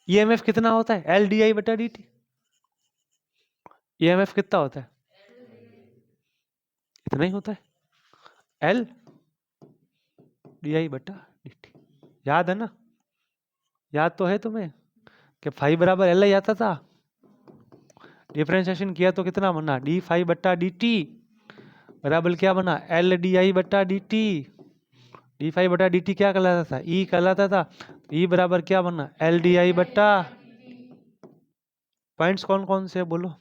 ईएमएफ कितना होता है? एल डी आई बटा डी टी। ईएमएफ कितना होता है? इतना ही होता है, एल डी आई बटा डी टी। याद है ना? याद तो है तुम्हें कि फाइव बराबर एल आई आता था। डिफरेंशिएशन किया तो कितना बना? डी फाइव बट्टा डी टी बराबर क्या बना? एल डी आई बट्टा डी टी। डी फाइव बटा डी टी क्या कहलाता था? ई कहलाता था। ई बराबर क्या बना? एल डी आई बट्टा। पॉइंट्स कौन कौन से बोलो?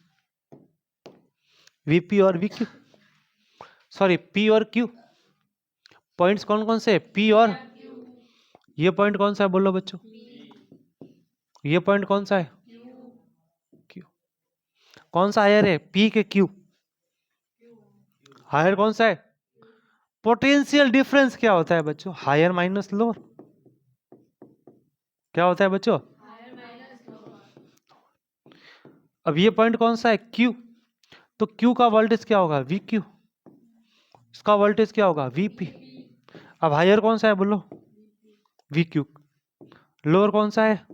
वीपी और वी क्यू, सॉरी पी और क्यू। पॉइंट्स कौन कौन से? पी और, ये पॉइंट कौन सा है बोलो बच्चों? ये पॉइंट कौन सा है? क्यू। कौन सा हायर है? पी के क्यू? हायर कौन सा है? पोटेंशियल डिफरेंस क्या होता है बच्चों? Higher minus lower. क्या होता है बच्चों? अब ये पॉइंट कौन सा है? क्यू। तो क्यू का वोल्टेज क्या होगा? We Q. इसका वोल्टेज क्या होगा? वीपी। अब हायर कौन सा है बोलो? We Q. लोअर कौन सा है?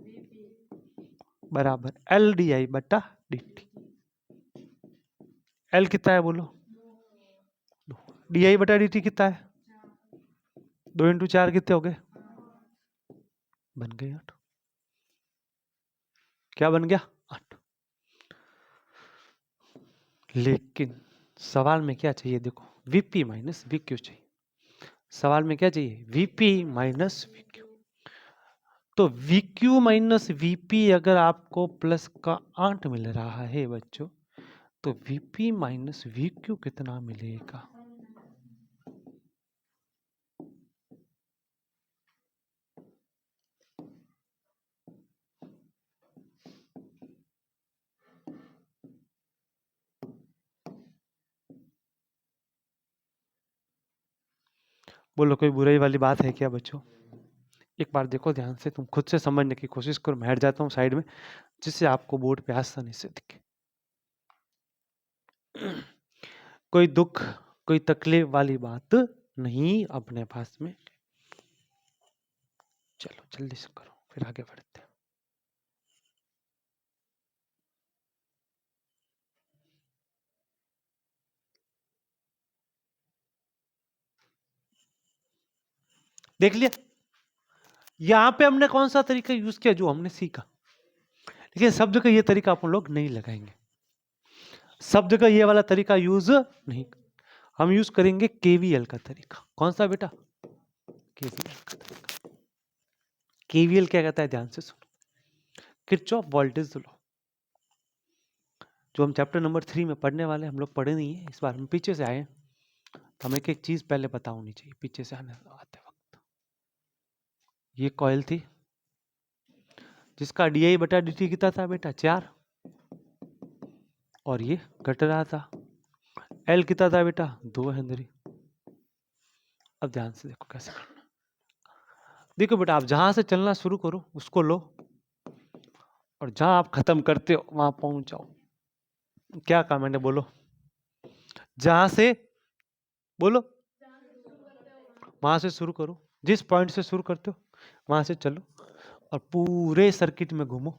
बराबर एल डी आई बटा डी टी। एल कितना है बोलो? डी आई बटा डी टी कितना है? 2 × 4 कितने हो गए? बन गए 8। क्या बन गया? 8। लेकिन सवाल में क्या चाहिए? देखो वीपी माइनस वी क्यू चाहिए। सवाल में क्या चाहिए? VP minus we Q. तो वी क्यू माइनस वीपी अगर आपको प्लस का 8 मिल रहा है बच्चों, तो वीपी माइनस वी क्यू कितना मिलेगा? बोलो, कोई बुराई वाली बात है क्या बच्चों? एक बार देखो ध्यान से, तुम खुद से समझने की कोशिश करो। मैं हट जाता हूँ साइड में, जिससे आपको बोर्ड पे आसानी से दिखे। कोई दुख, कोई तकलीफ वाली बात नहीं अपने पास में। चलो जल्दी से करो, फिर आगे बढ़ते हैं। देख लिया, यहां पे हमने कौन सा तरीका यूज किया जो हमने सीखा, लेकिन शब्द का ये तरीका अपन लोग नहीं लगाएंगे, शब्द का ये वाला तरीका यूज नहीं, हम यूज करेंगे केवीएल का तरीका। कौन सा बेटा? केवीएल का तरीका। केवीएल क्या कहता है, ध्यान से सुनो, किरचॉफ वोल्टेज लॉ, जो हम चैप्टर नंबर 3 में पढ़ने वाले, हम लोग पढ़े नहीं है इस बार, हम पीछे से आए हैं, तो हमें एक चीज पहले पता होनी चाहिए पीछे से आते वक्त। ये कॉइल थी जिसका डी बटा डी टी कितना था बेटा, 4, और ये घट रहा था, एल कितना था बेटा, 2 हेनरी। अब ध्यान से देखो कैसे करना, देखो बेटा, आप जहां से चलना शुरू करो उसको लो, और जहां आप खत्म करते हो वहां पहुंच जाओ। क्या कहा मैंने, बोलो, जहां से, बोलो, वहां से शुरू करो, जिस पॉइंट से शुरू करते हो वहां से चलो, और पूरे सर्किट में घूमो,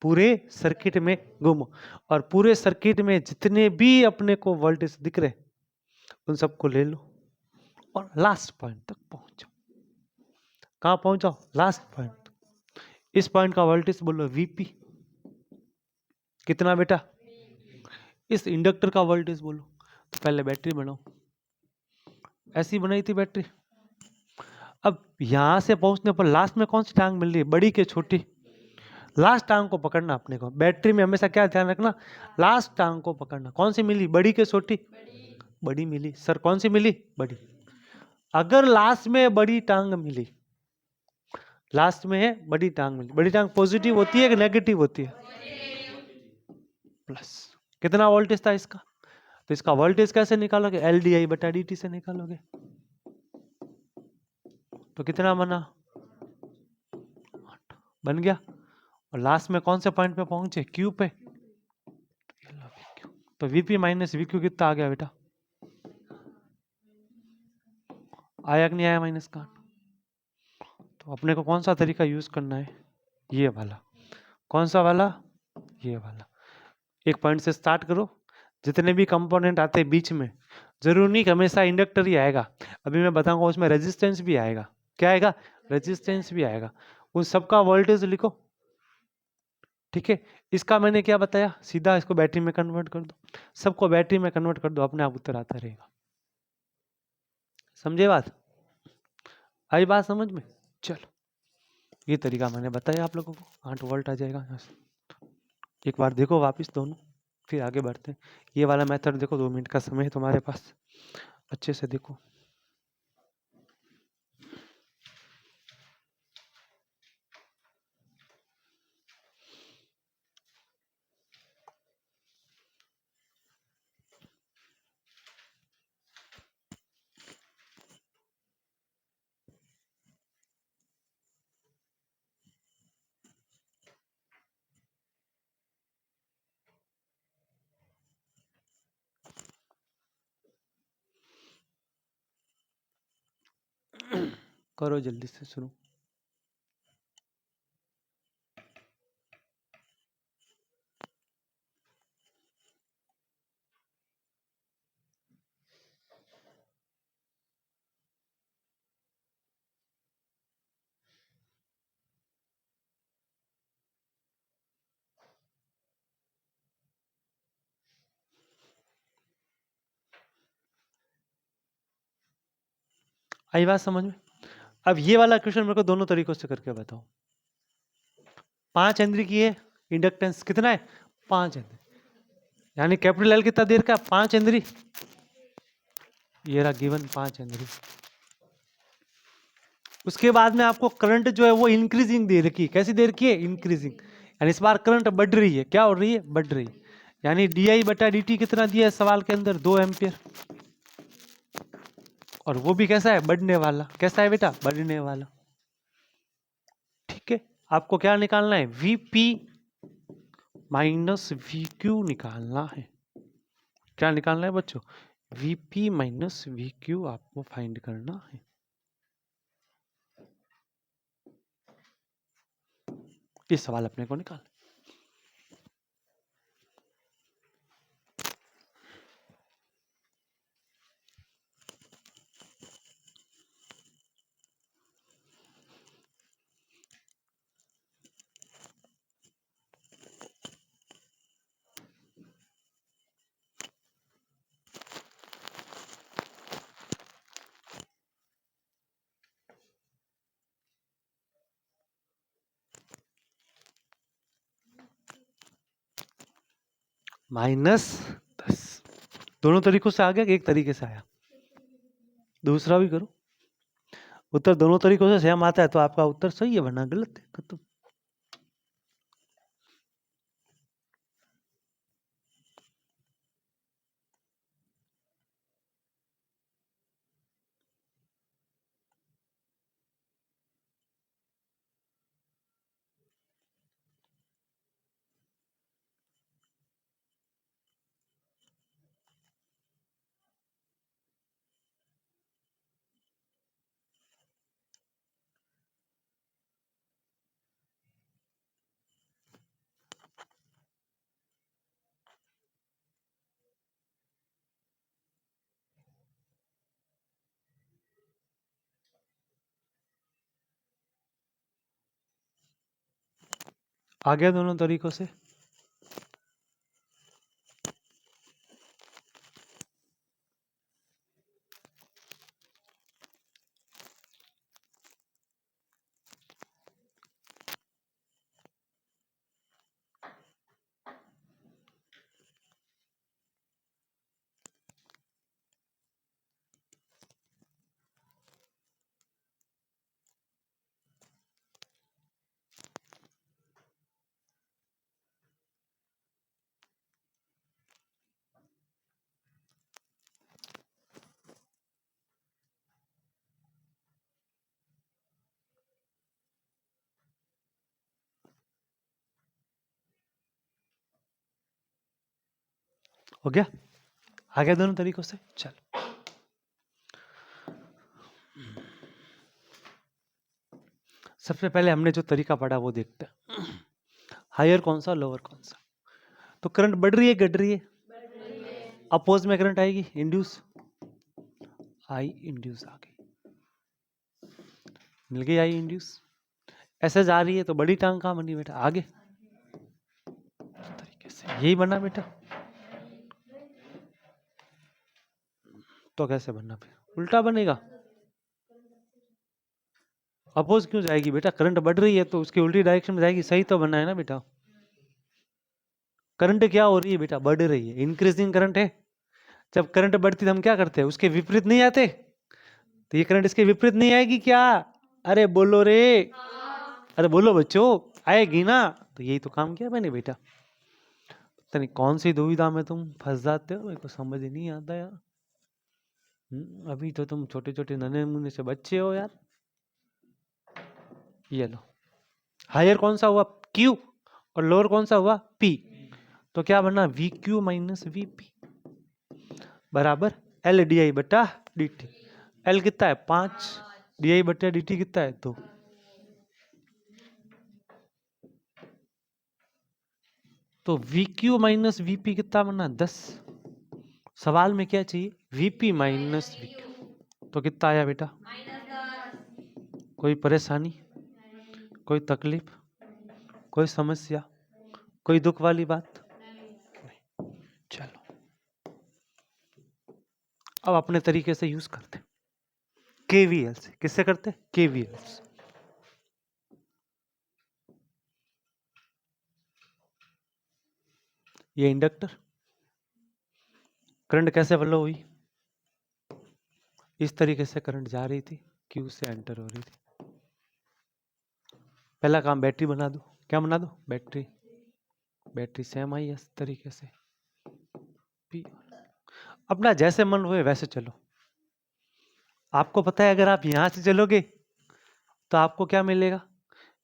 पूरे सर्किट में घूमो, और पूरे सर्किट में जितने भी अपने को वोल्टेज दिख रहे उन सबको ले लो, और लास्ट पॉइंट तक पहुंच जाओ। कहां पहुंच जाओ, लास्ट पॉइंट। इस पॉइंट का वोल्टेज बोलो वीपी, कितना बेटा, इस इंडक्टर का वोल्टेज बोलो, तो पहले बैटरी बनाओ, ऐसी बनाई थी बैटरी। अब यहां से पहुंचने पर लास्ट में कौन सी टांग मिल रही है, बड़ी के छोटी, लास्ट टांग को पकड़ना अपने को, बैटरी में हमेशा क्या ध्यान रखना, लास्ट टांग को पकड़ना। कौन सी मिली, बड़ी के छोटी, बड़ी मिली, सर कौन सी मिली, बड़ी। अगर लास्ट में बड़ी टांग मिली, लास्ट में है बड़ी टांग मिली, बड़ी टांग पॉजिटिव होती है कि नेगेटिव होती है, प्लस। कितना वोल्टेज था इसका, तो इसका वोल्टेज कैसे निकालोगे, एल डी आई बटा डी टी से निकालोगे, तो कितना बना, 8 बन गया। और लास्ट में कौन से पॉइंट पे पहुंचे, क्यू पे, तो वीपी माइनस वीक्यू कितना आ गया बेटा, आया कि नहीं आया माइनस का। तो अपने को कौन सा तरीका यूज करना है, ये वाला। कौन सा वाला, ये वाला। एक पॉइंट से स्टार्ट करो, जितने भी कंपोनेंट आते हैं बीच में, जरूरी नहीं कि हमेशा इंडक्टर ही आएगा, अभी मैं बताऊंगा उसमें रेजिस्टेंस भी आएगा। क्या आएगा, रेजिस्टेंस भी आएगा। उन सबका वोल्टेज लिखो, ठीक है। इसका मैंने क्या बताया, सीधा इसको बैटरी में कन्वर्ट कर दो, सबको बैटरी में कन्वर्ट कर दो, अपने आप उत्तर आता रहेगा। समझे बात, आई बात समझ में। चलो, ये तरीका मैंने बताया आप लोगों को, 8 वोल्ट आ जाएगा यहाँ से। एक बार देखो वापस दोनों, फिर आगे बढ़ते हैं। ये वाला मेथड देखो, 2 मिनट का समय है तुम्हारे पास, अच्छे से देखो। करो जल्दी से शुरू। आई बात समझ में। अब ये वाला क्वेश्चन मेरे को दोनों तरीकों से करके बताओ। 5 हेनरी की है इंडक्टेंस, कितना है, 5 हेनरी, यानी कैपिटल एल कितना देर का, 5 हेनरी, ये रहा गिवन 5 हेनरी। उसके बाद में आपको करंट जो है वो इंक्रीजिंग दे रखी है, कैसी दे रखी है, इंक्रीजिंग, यानी इस बार करंट बढ़ रही है, क्या हो रही है, बढ़ रही है, यानी डी आई बटा डी टी कितना दिया है सवाल के अंदर, 2 एम्पियर, और वो भी कैसा है, बढ़ने वाला। कैसा है बेटा, बढ़ने वाला, ठीक है। आपको क्या निकालना है, वीपी माइनस वी क्यू निकालना है। क्या निकालना है बच्चों, वीपी माइनस वी क्यू आपको फाइंड करना है। ये सवाल अपने को निकाल, -10। दोनों तरीकों से आ गया कि एक तरीके से आया? दूसरा भी करो। उत्तर दोनों तरीकों से सेम आता है तो आपका उत्तर सही है, वरना गलत है। खत्म। आ गया दोनों तरीकों से? हो गया? आ गया दोनों तरीकों से? चल। सबसे पहले हमने जो तरीका पढ़ा वो देखते हैं। हायर कौन सा, लोअर कौन सा? तो करंट बढ़ रही है, घट रही है? अपोज में करंट आएगी, इंड्यूस। आई इंड्यूस आ गई, मिल गई आई इंड्यूस। ऐसे जा रही है तो बड़ी टांग कहाँ बनी बेटा? आगे। इस तरीके से यही बना बेटा। तो कैसे बनना फिर? उल्टा बनेगा। अपोज क्यों जाएगी बेटा? करंट बढ़ रही है तो उसकी उल्टी डायरेक्शन में जाएगी। सही तो बनना है ना बेटा। करंट क्या हो रही है बेटा? बढ़ रही है, इंक्रीजिंग करंट है। जब करंट बढ़ती है तो हम क्या करते हैं? उसके विपरीत नहीं आते? तो ये करंट इसके विपरीत नहीं आएगी क्या? अरे बोलो रे, अरे बोलो बच्चों, आएगी ना? तो यही तो काम किया मैंने बेटा। पता नहीं कौन सी दुविधा में तुम फंस जाते हो, मेरे को समझ ही नहीं आता यार। अभी तो तुम छोटे छोटे नन्हे मुन्ने से बच्चे हो यार। ये लो, हायर कौन सा हुआ? Q, और लोअर कौन सा हुआ? P। तो क्या बना? VQ माइनस VP बराबर L DI बटा DT। L कितना है? 5, DI बटा DT कितना है? 2। तो VQ माइनस VP कितना बना? 10। सवाल में क्या चाहिए? VP minus VQ। तो कितना आया बेटा? कोई परेशानी, कोई तकलीफ, कोई समस्या, कोई दुख वाली बात? नहीं। चलो अब अपने तरीके से यूज करते, KVL से। किससे करते? KVL से। ये इंडक्टर, करंट कैसे फ्लो हुई? इस तरीके से करंट जा रही थी, Q से एंटर हो रही थी। पहला काम बैटरी बना दो। क्या बना दो? बैटरी। बैटरी सेम आई इस तरीके से। P। अपना जैसे मन हुए वैसे चलो। आपको पता है अगर आप यहां से चलोगे तो आपको क्या मिलेगा?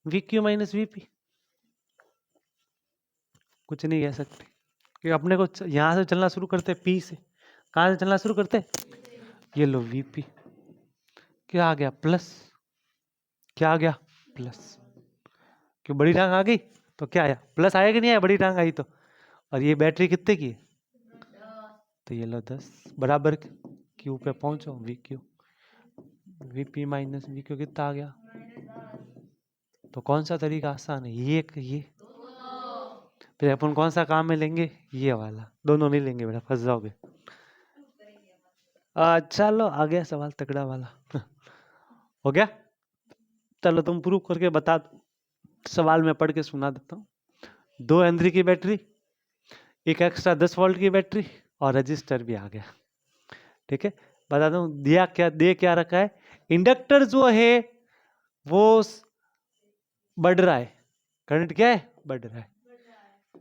VQ minus VP। कुछ नहीं कह सकते कि अपने को यहां से चलना शुरू करते P से। कहां से चलना शुरू करते? ये लो VP। क्या आ गया? प्लस। क्या आ गया? प्लस। क्यों? बड़ी टांग आ गई तो क्या आया? प्लस आया कि नहीं आया? बड़ी टांग आई तो। और ये बैटरी कितने की है? तो ये लो 10 बराबर Q पे पहुंचो, VQ। VP माइनस VQ कितना आ गया? तो कौन सा तरीका आसान है? ये फिर अपन कौन सा काम में लेंगे? ये वाला। दोनों नहीं लेंगे बेटा, फंस जाओगे। चलो आ गया सवाल तगड़ा वाला। हो गया? चलो तुम प्रूव करके बता दो। सवाल में पढ़ के सुना देता हूँ। 2 हेनरी की बैटरी, एक एक्स्ट्रा 10 वोल्ट की बैटरी और रजिस्टर भी आ गया। ठीक है, बता दूं दे क्या रखा है, इंडक्टर जो है वो बढ़ रहा है, करंट क्या है, बढ़ रहा है,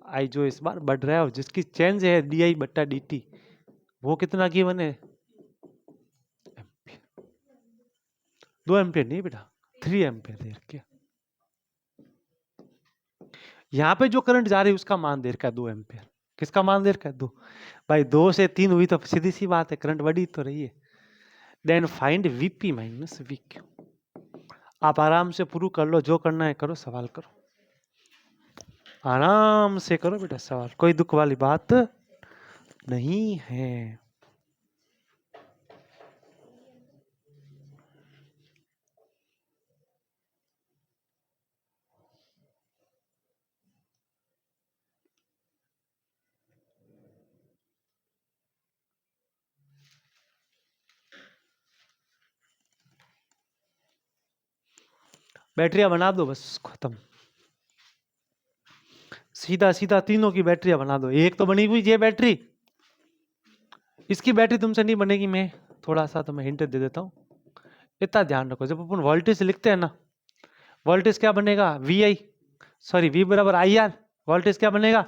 आई जो इस बार बढ़ रहा है, और जिसकी चेंज है डी आई बट्टा डी टी, वो कितना गिवन है, 2 एम्पियर नहीं बेटा, 3 एम्पियर दे रखा। यहाँ पे जो करंट जा रही है उसका मान दे रखा है 2 एम्पियर। किसका मान दे रखा है, 2। भाई 2 से 3 हुई तो सीधी सी बात है, करंट बढ़ी तो रही है। Then find VP minus VQ. आप आराम से प्रूव कर लो, जो करना है करो, सवाल करो, आराम से करो बेटा सवाल, कोई दुख वाली बात नहीं है। बैटरियां बना दो, बस खत्म, सीधा सीधा तीनों की बैटरियां बना दो। एक तो बनी हुई ये बैटरी, इसकी बैटरी तुमसे नहीं बनेगी, मैं थोड़ा सा तुम्हें हिंट दे देता हूँ, इतना ध्यान रखो, जब अपन वोल्टेज लिखते हैं ना, वोल्टेज क्या बनेगा, वी आई, सॉरी वी बराबर आई आर, वोल्टेज क्या बनेगा,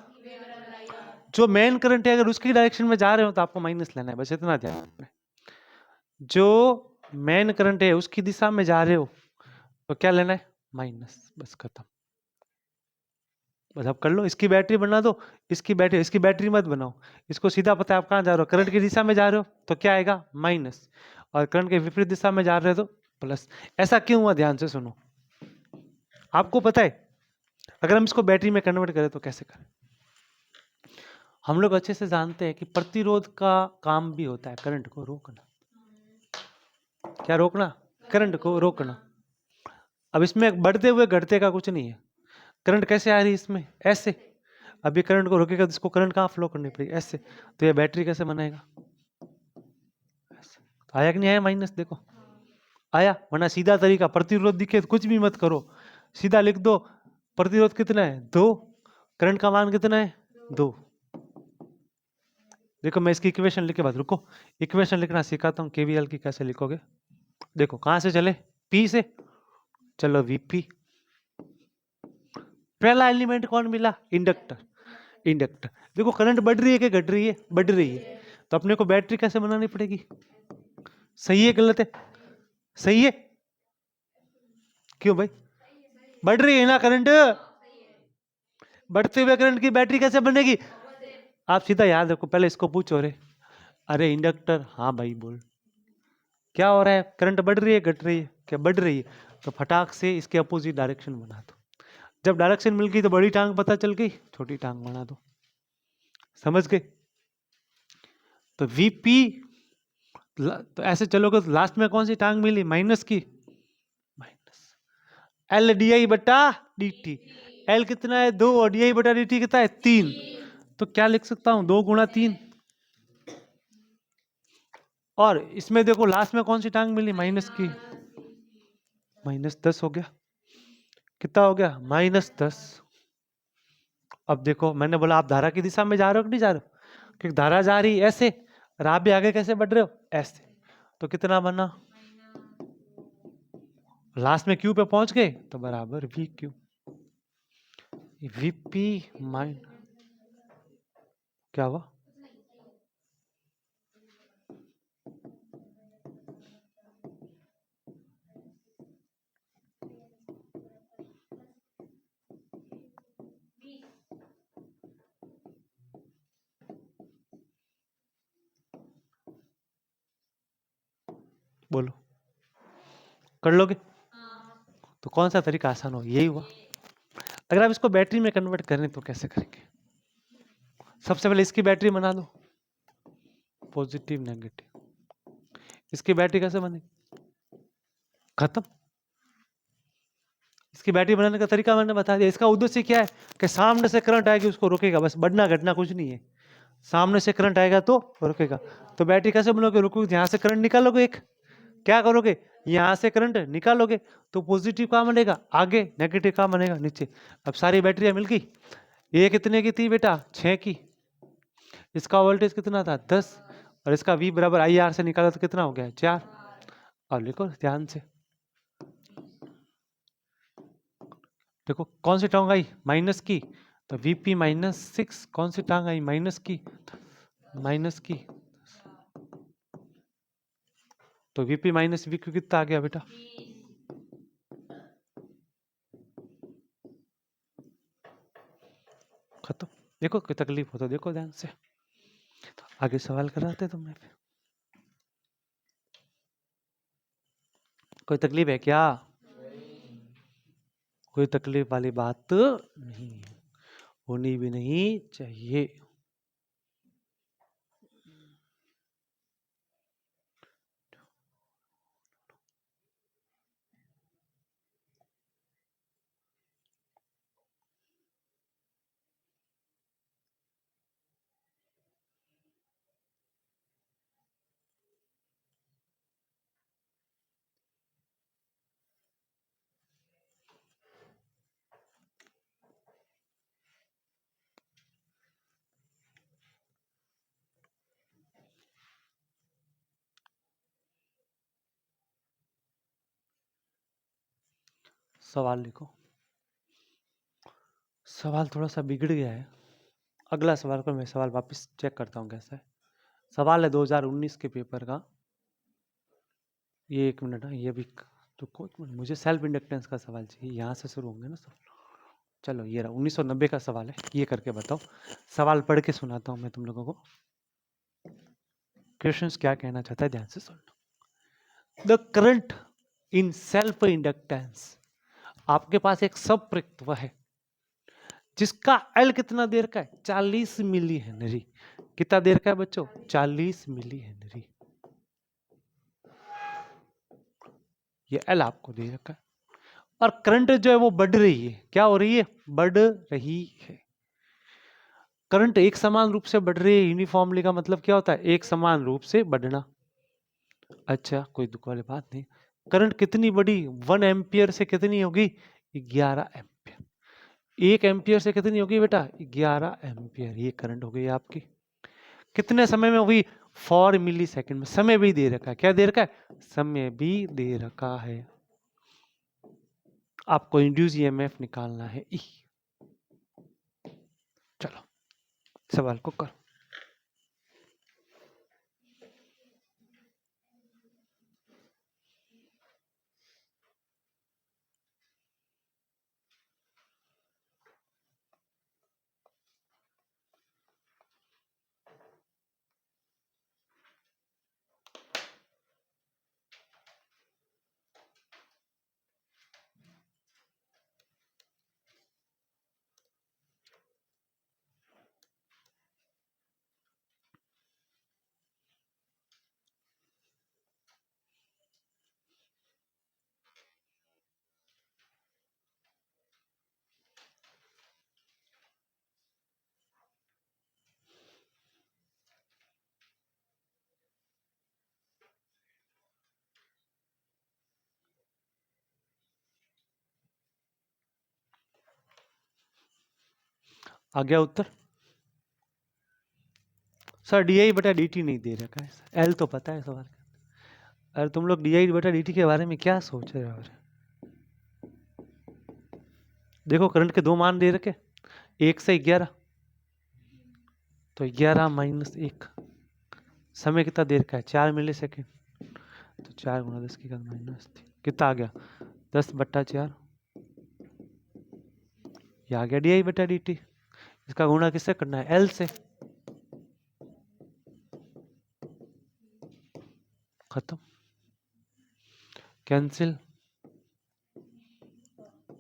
जो मेन करंट है अगर उसकी डायरेक्शन में जा रहे हो तो आपको माइनस लेना है, बस इतना ध्यान रखना है। जो मेन करंट है उसकी दिशा में जा रहे हो तो क्या लेना है, माइनस, बस खत्म। बस अब कर लो, इसकी बैटरी बना दो, इसकी बैटरी मत बनाओ, इसको सीधा पता है आप कहाँ जा रहे हो, करंट की दिशा में जा रहे हो तो क्या आएगा, माइनस, और करंट के विपरीत दिशा में जा रहे हो तो प्लस। ऐसा क्यों हुआ, ध्यान से सुनो, आपको पता है अगर हम इसको बैटरी में कन्वर्ट करें तो कैसे करें। हम लोग अच्छे से जानते हैं कि प्रतिरोध का काम भी होता है करंट को रोकना। क्या रोकना, करंट को रोकना। अब इसमें बढ़ते हुए घटते का कुछ नहीं है, करंट कैसे आ रही है इसमें, ऐसे, अब ये करंट को रोकेगा तो इसको करंट कहाँ फ्लो करनी पड़ेगी, ऐसे, तो ये बैटरी कैसे बनाएगा, ऐसे। तो आया कि नहीं आया माइनस, देखो आया, वरना सीधा तरीका, प्रतिरोध दिखे तो कुछ भी मत करो, सीधा लिख दो, प्रतिरोध कितना है 2, करंट का मान कितना है 2। देखो मैं इसकी इक्वेशन लिख के बाद, रुको इक्वेशन लिखना सिखाता हूँ, केवीएल की कैसे लिखोगे। देखो कहां से चले, पी से, चलो वीपी, पहला एलिमेंट कौन मिला, इंडक्टर, इंडक्टर। देखो करंट बढ़ रही है कि घट रही है, बढ़ रही है, तो अपने को बैटरी कैसे बनानी पड़ेगी, सही है गलत है, सही है, क्यों भाई, बढ़ रही है ना करंट, बढ़ते हुए करंट की बैटरी कैसे बनेगी। आप सीधा याद रखो, पहले इसको पूछो, रे अरे इंडक्टर, हाँ भाई बोल, क्या हो रहा है, करंट बढ़ रही है घट रही है, क्या बढ़ रही है, तो फटाक से इसके अपोजिट डायरेक्शन बना दो, जब डायरेक्शन मिल गई तो बड़ी टांग पता चल गई, छोटी टांग बना दो, समझ गए। तो वीपी, तो ऐसे चलोगे तो लास्ट में कौन सी टांग मिली, माइनस की, माइनस एल डी आई बटा डी टी, एल कितना है 2 और डी आई बटा डी टी कितना है 3, तो क्या लिख सकता हूं 2 गुणा 3, और इसमें देखो लास्ट में कौन सी टांग मिली, माइनस की, -10 हो गया, कितना हो गया -10। अब देखो मैंने बोला आप धारा की दिशा में जा रहे हो कि नहीं जा रहे हो, क्योंकि धारा जा रही ऐसे और आप भी आगे कैसे बढ़ रहे हो, ऐसे, तो कितना बना, लास्ट में क्यू पे पहुंच गए तो बराबर वी क्यू, वीपी माइन, क्या हुआ, बोलो कर लोगे, तो कौन सा तरीका आसान हो, यही हुआ। अगर आप इसको बैटरी में कन्वर्ट करें तो कैसे करेंगे, सबसे पहले इसकी बैटरी बना दो, पॉजिटिव नेगेटिव, इसकी बैटरी कैसे बनेगी, खत्म। इसकी बैटरी बनाने का तरीका मैंने बता दिया, इसका उद्देश्य क्या है कि सामने से करंट आएगी उसको रोकेगा, बस बढ़ना घटना कुछ नहीं है, सामने से करंट आएगा तो रोकेगा। तो बैटरी कैसे बनोगे, रुकोगे यहाँ से करंट निकालोगे, एक क्या करोगे, यहाँ से करंट निकालोगे तो पॉजिटिव कहाँ बनेगा आगे, नेगेटिव कहाँ बनेगा नीचे। अब सारी बैटरियां मिल गई, ये कितने की थी बेटा 6 की, इसका वोल्टेज कितना था 10 और इसका V बराबर IR से निकाला तो कितना हो गया 4। अब लिखो ध्यान से, देखो कौन सी टांग आई माइनस की, तो VP -6, कौन सी टांग आई माइनस की, तो VP माइनस VQ कितना आ गया बेटा, खत्म। देखो कोई तकलीफ हो तो देखो ध्यान से, आगे सवाल कराते तुमने, कोई तकलीफ है क्या, कोई तकलीफ वाली बात नहीं है, होनी भी नहीं चाहिए। सवाल लिखो, सवाल थोड़ा सा बिगड़ गया है, अगला सवाल को मैं सवाल वापस चेक करता हूँ कैसा है। सवाल है 2019 के पेपर का, ये 1 मिनट है, ये भी तो मुझे सेल्फ इंडक्टेंस का सवाल चाहिए, यहाँ से शुरू होंगे ना सब। चलो ये रहा 1990 का सवाल है, ये करके बताओ, सवाल पढ़ के सुनाता हूँ मैं तुम लोगों को, क्वेश्चंस क्या कहना चाहता है ध्यान से सुनना। The current in self inductance, आपके पास एक संपृक्तव है जिसका एल कितना देर का है 40 मिली हेनरी, कितना देर का है बच्चों 40 मिली हेनरी, ये एल आपको दे रखा है, और करंट जो है वो बढ़ रही है, क्या हो रही है बढ़ रही है, करंट एक समान रूप से बढ़ रही है, यूनिफॉर्मली का मतलब क्या होता है एक समान रूप से बढ़ना। अच्छा कोई दुख वाली बात नहीं, करंट कितनी बड़ी 1 एम्पियर से कितनी होगी 11 एम्पियर, 1 एम्पियर से कितनी होगी बेटा 11 एम्पियर, ये करंट हो गई आपकी, कितने समय में हुई 4 मिली सेकेंड में, समय भी दे रखा है, क्या दे रखा है समय भी दे रखा है, आपको इंड्यूस ईएमएफ निकालना है ई। चलो सवाल को करो। आ गया उत्तर, सर डी बटा डी टी नहीं दे रखा है, एल तो पता है सवाल, अरे तुम लोग डी बटा डी टी के बारे में क्या सोच रहे हो, देखो करंट के 2 मान दे रखे 1 से 11, तो 11 माइनस 1, समय कितना देर का है 4 मिली सेकेंड, तो 4 गुना 10 की घात -3, कितना आ गया 10 बट्टा 4, ये आ गया डी बटा डी टी, इसका गुणा किससे करना है एल से, खत्म, कैंसिल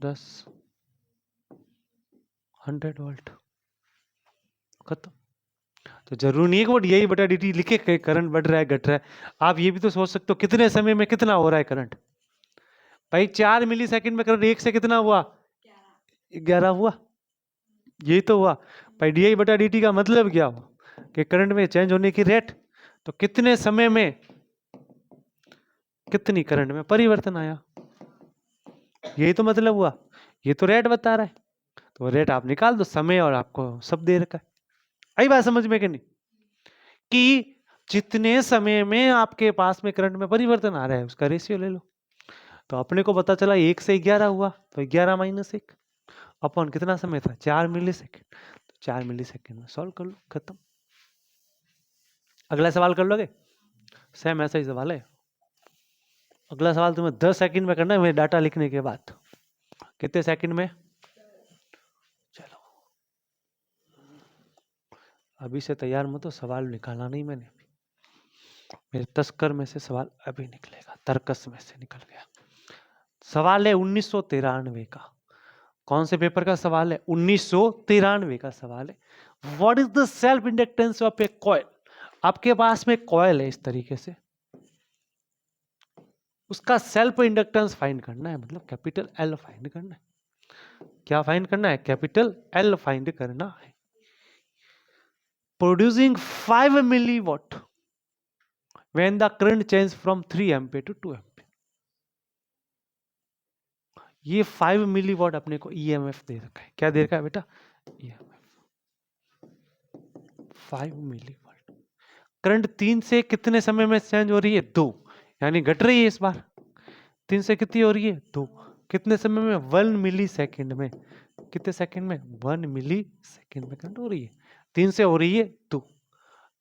10 100 वोल्ट, खत्म। तो जरूरी नहीं है कि वो डी बटा डी टी लिखे कि करंट बढ़ रहा है घट रहा है, आप ये भी तो सोच सकते हो कितने समय में कितना हो रहा है करंट, भाई 4 मिली सेकेंड में करंट 1 से कितना हुआ 11 हुआ, ये तो हुआ, भाई डी बटा डी टी का मतलब क्या हुआ कि करंट में चेंज होने की रेट, तो कितने समय में कितनी करंट में परिवर्तन आया, यही तो मतलब हुआ, ये तो रेट बता रहा है, तो रेट आप निकाल दो, समय और आपको सब दे रखा है, आई बात समझ में कि नहीं। कि जितने समय में आपके पास में करंट में परिवर्तन आ रहा है उसका रेशियो ले लो। तो अपने को पता चला 1 से 11 हुआ, तो 11 माइनस 1 अपॉन कितना समय था, 4 मिली सेकेंड। तो 4 मिली सेकेंड में सॉल्व कर लो, खत्म। अगला सवाल कर लोगे? सेम ऐसा ही सवाल है। अगला सवाल तुम्हें 10 सेकंड में करना है मेरे डाटा लिखने के बाद। कितने सेकंड में? चलो अभी से तैयार मत हो, सवाल निकाला नहीं मैंने। मेरे तस्कर में से सवाल अभी निकलेगा, तर्कस में से निकल गया। सवाल है 1993 का। कौन से पेपर का सवाल है? 1993 का सवाल है। What is the self inductance of A coil? आपके पास में कॉइल है इस तरीके से, उसका सेल्फ इंडक्टेंस फाइंड करना है, मतलब कैपिटल एल फाइंड करना है। क्या फाइंड करना है? कैपिटल एल फाइंड करना है। Producing 5 milliwatt when the current change from 3 ampere to 2 ampere। ये 5 मिलीवॉट अपने को ईएमएफ दे रखा है। क्या दे रखा है बेटा? EMF 5 milliwatt. करंट 3 से कितने समय में चेंज हो रही है? 2, यानी घट रही है इस बार। 3 से कितनी हो रही है? 2। कितने समय में? 1 मिली सेकेंड में। कितने सेकेंड में? 1 मिली सेकेंड में करंट हो रही है। 3 से हो रही है 2।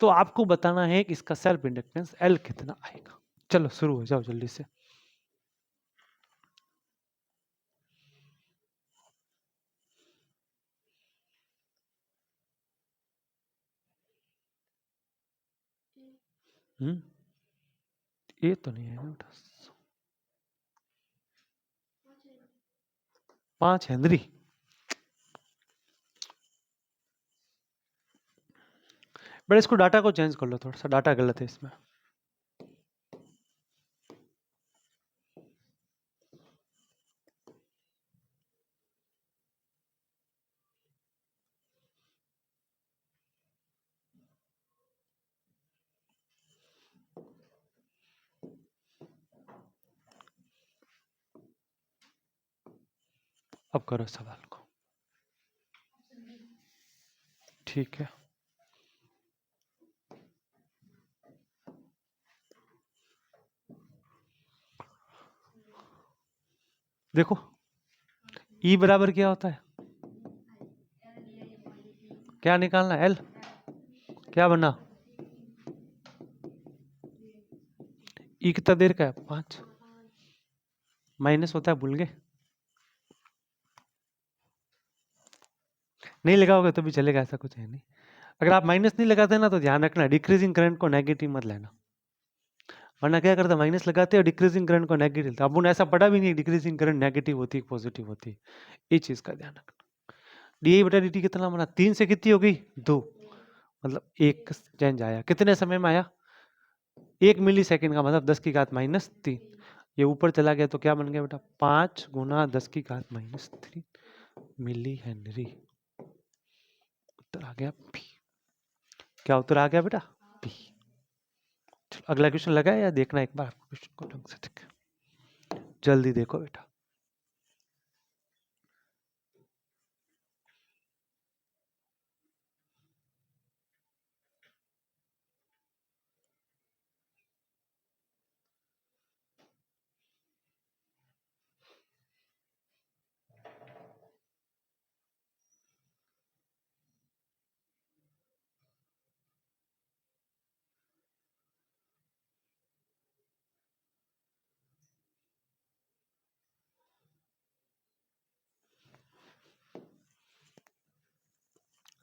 तो आपको बताना है कि इसका सेल्फ इंडक्टेंस एल कितना आएगा। चलो शुरू हो जाओ जल्दी से। ये तो नहीं है ना बेटा। 5 हेनरी। बट इसको डाटा को चेंज कर लो, थोड़ा सा डाटा गलत है इसमें। अब करो सवाल को। ठीक है, देखो ई बराबर क्या होता है? क्या निकालना है? एल। क्या बना? ई कितना देर का है? 5। माइनस होता है, भूल गए? नहीं लगाओगे तो भी चलेगा, ऐसा कुछ है नहीं। अगर आप माइनस नहीं लगाते ना तो ध्यान रखना, डिक्रीजिंग करंट को नेगेटिव मत लेना, वरना क्या करता, माइनस लगाते हैं और डिक्रीजिंग करंट को नेगेटिव लेते। अब ऐसा पढ़ा भी नहीं डिक्रीजिंग करंट नेगेटिव होती है पॉजिटिव होती है। ये चीज का ध्यान रखना। डी बटा डी टी कितना बना? 3 से कितनी हो गई? 2, मतलब 1 चेंज आया। कितने समय में आया? 1 मिली सेकेंड का मतलब 10 की घात माइनस 3। ये ऊपर चला गया तो क्या बन गया बेटा? 5 गुना 10 की घात माइनस 3 मिली हेनरी। उत्तर आ गया पी। क्या उत्तर आ गया बेटा? पी। चलो अगला क्वेश्चन लगाए या देखना एक बार क्वेश्चन को ढंग से? ठीक है, जल्दी देखो बेटा।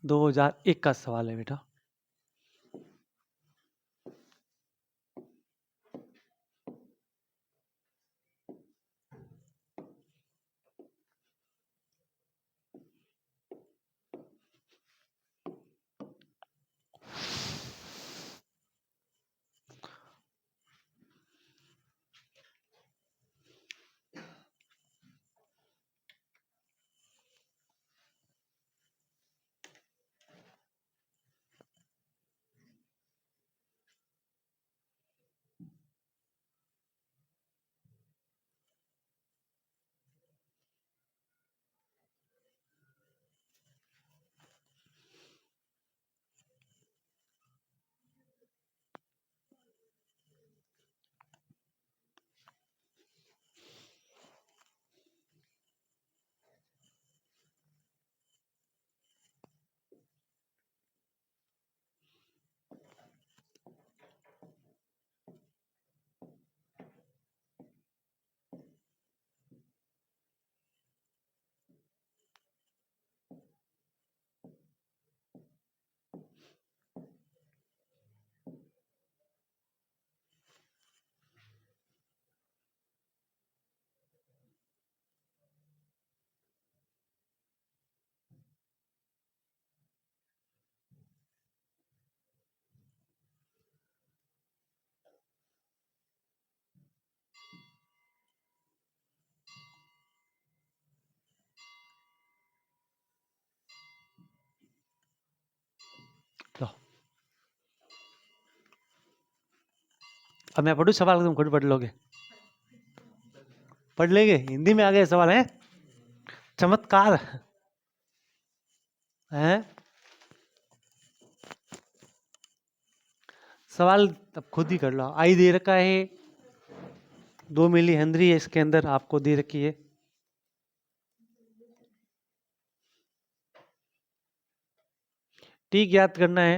दो 2001 का सवाल है बेटा। अब मैं पढ़ूं सवाल, तुम खुद पढ़ लोगे? पढ़ लेंगे? हिंदी में आ गए सवाल है, चमत्कार है। सवाल अब खुद ही कर लो। आई दे रखा है 2 मिली हेनरी है इसके अंदर, आपको दे रखी है। टी ज्ञात करना है।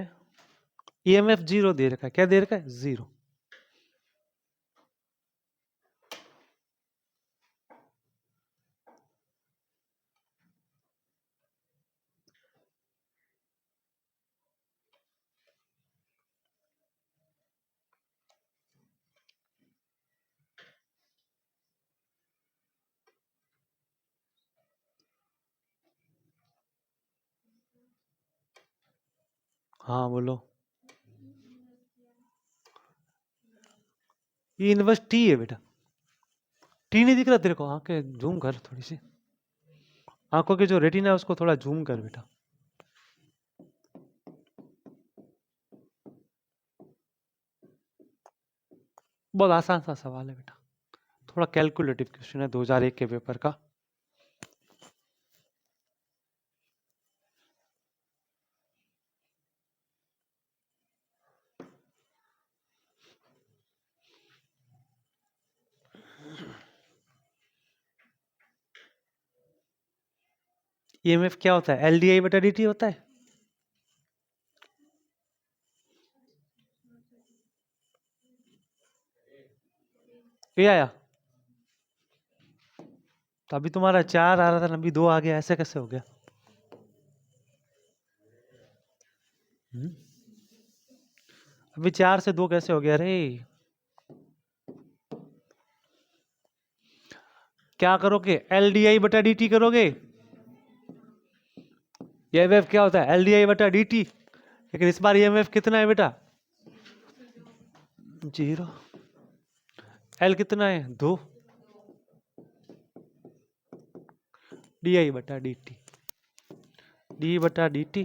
ईएमएफ 0 दे रखा है। क्या दे रखा है? 0। हाँ बोलो। ये इनवर्स टी है बेटा। टी नहीं दिख रहा तेरे को? आंखें जूम कर थोड़ी सी, आंखों के जो रेटिना है उसको थोड़ा जूम कर बेटा। बहुत आसान सा सवाल है बेटा, थोड़ा कैलकुलेटिव क्वेश्चन है 2001 के पेपर का। ईएमएफ क्या होता है? एलडीआई बटा डीटी होता है। ये आया तो अभी तुम्हारा 4 आ रहा था, अभी 2 आ गया, ऐसे कैसे हो गया? अभी 4 से 2 कैसे हो गया रे? क्या करोगे? एलडीआई बटा डीटी करोगे। ईएमएफ क्या होता है? एलडीआई बटा डीटी। लेकिन इस बार ईएमएफ कितना है बेटा? 0। एल कितना है? 2। डी आई बटा डी टी, डी बटा डी टी,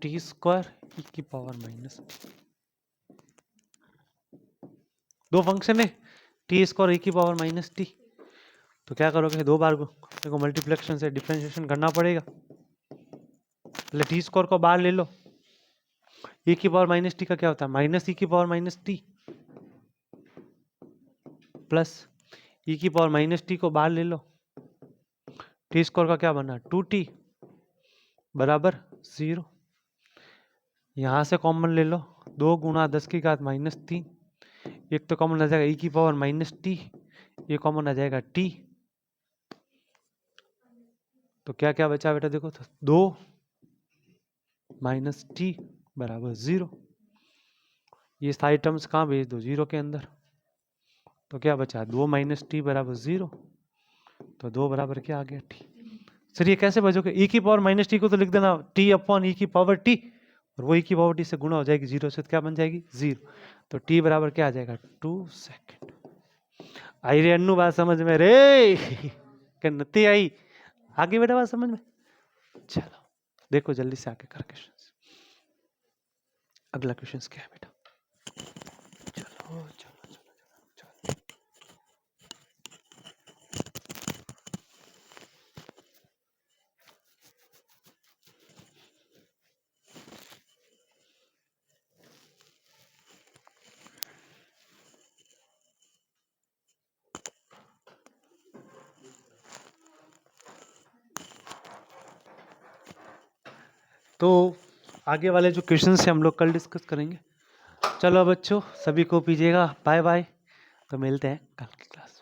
टी स्क्वायर ई की पावर माइनस टी। 2 फंक्शन है, टी स्क्वायर ई की पावर माइनस टी। तो क्या करोगे? 2 बार को मल्टीप्लिकेशन से डिफरेंशिएशन करना पड़ेगा। पहले टी स्क्वायर को बाहर ले लो। ई की पावर माइनस टी का क्या होता है? माइनस ई की पावर माइनस टी प्लस ई की पावर माइनस टी को बाहर ले लो। टी स्क्वायर का क्या बना? 2t बराबर 0। यहां से कॉमन ले लो, 2 गुणा 10 की घात माइनस 3। एक तो कॉमन आ जाएगा ई की पावर माइनस टी, ये कॉमन आ जाएगा टी। तो क्या क्या बचा बेटा? देखो तो 2 माइनस टी बराबर 0। ये सारी टर्म्स कहाँ भेज दो? 0 के अंदर। तो क्या बचा? 2 माइनस टी बराबर 0। तो 2 बराबर क्या आ गया? टी। सर ये कैसे बचोगे? ई की पावर माइनस टी को तो लिख देना टी अपॉन ई की पावर टी, और वो ई की पावर टी से गुणा हो जाएगी 0 से, तो क्या बन जाएगी? 0। तो टी बराबर क्या आ जाएगा? 2 सेकेंड। आई रे अन्नू बात समझ में रे? नती आई? आगे बेटा बात समझ में? चलो देखो जल्दी से आगे कर क्वेश्चन। अगला क्वेश्चन क्या है बेटा? चलो चलो तो आगे वाले जो क्वेश्चन से हम लोग कल डिस्कस करेंगे। चलो बच्चों, सभी को पीजिएगा, बाय बाय। तो मिलते हैं कल की क्लास में।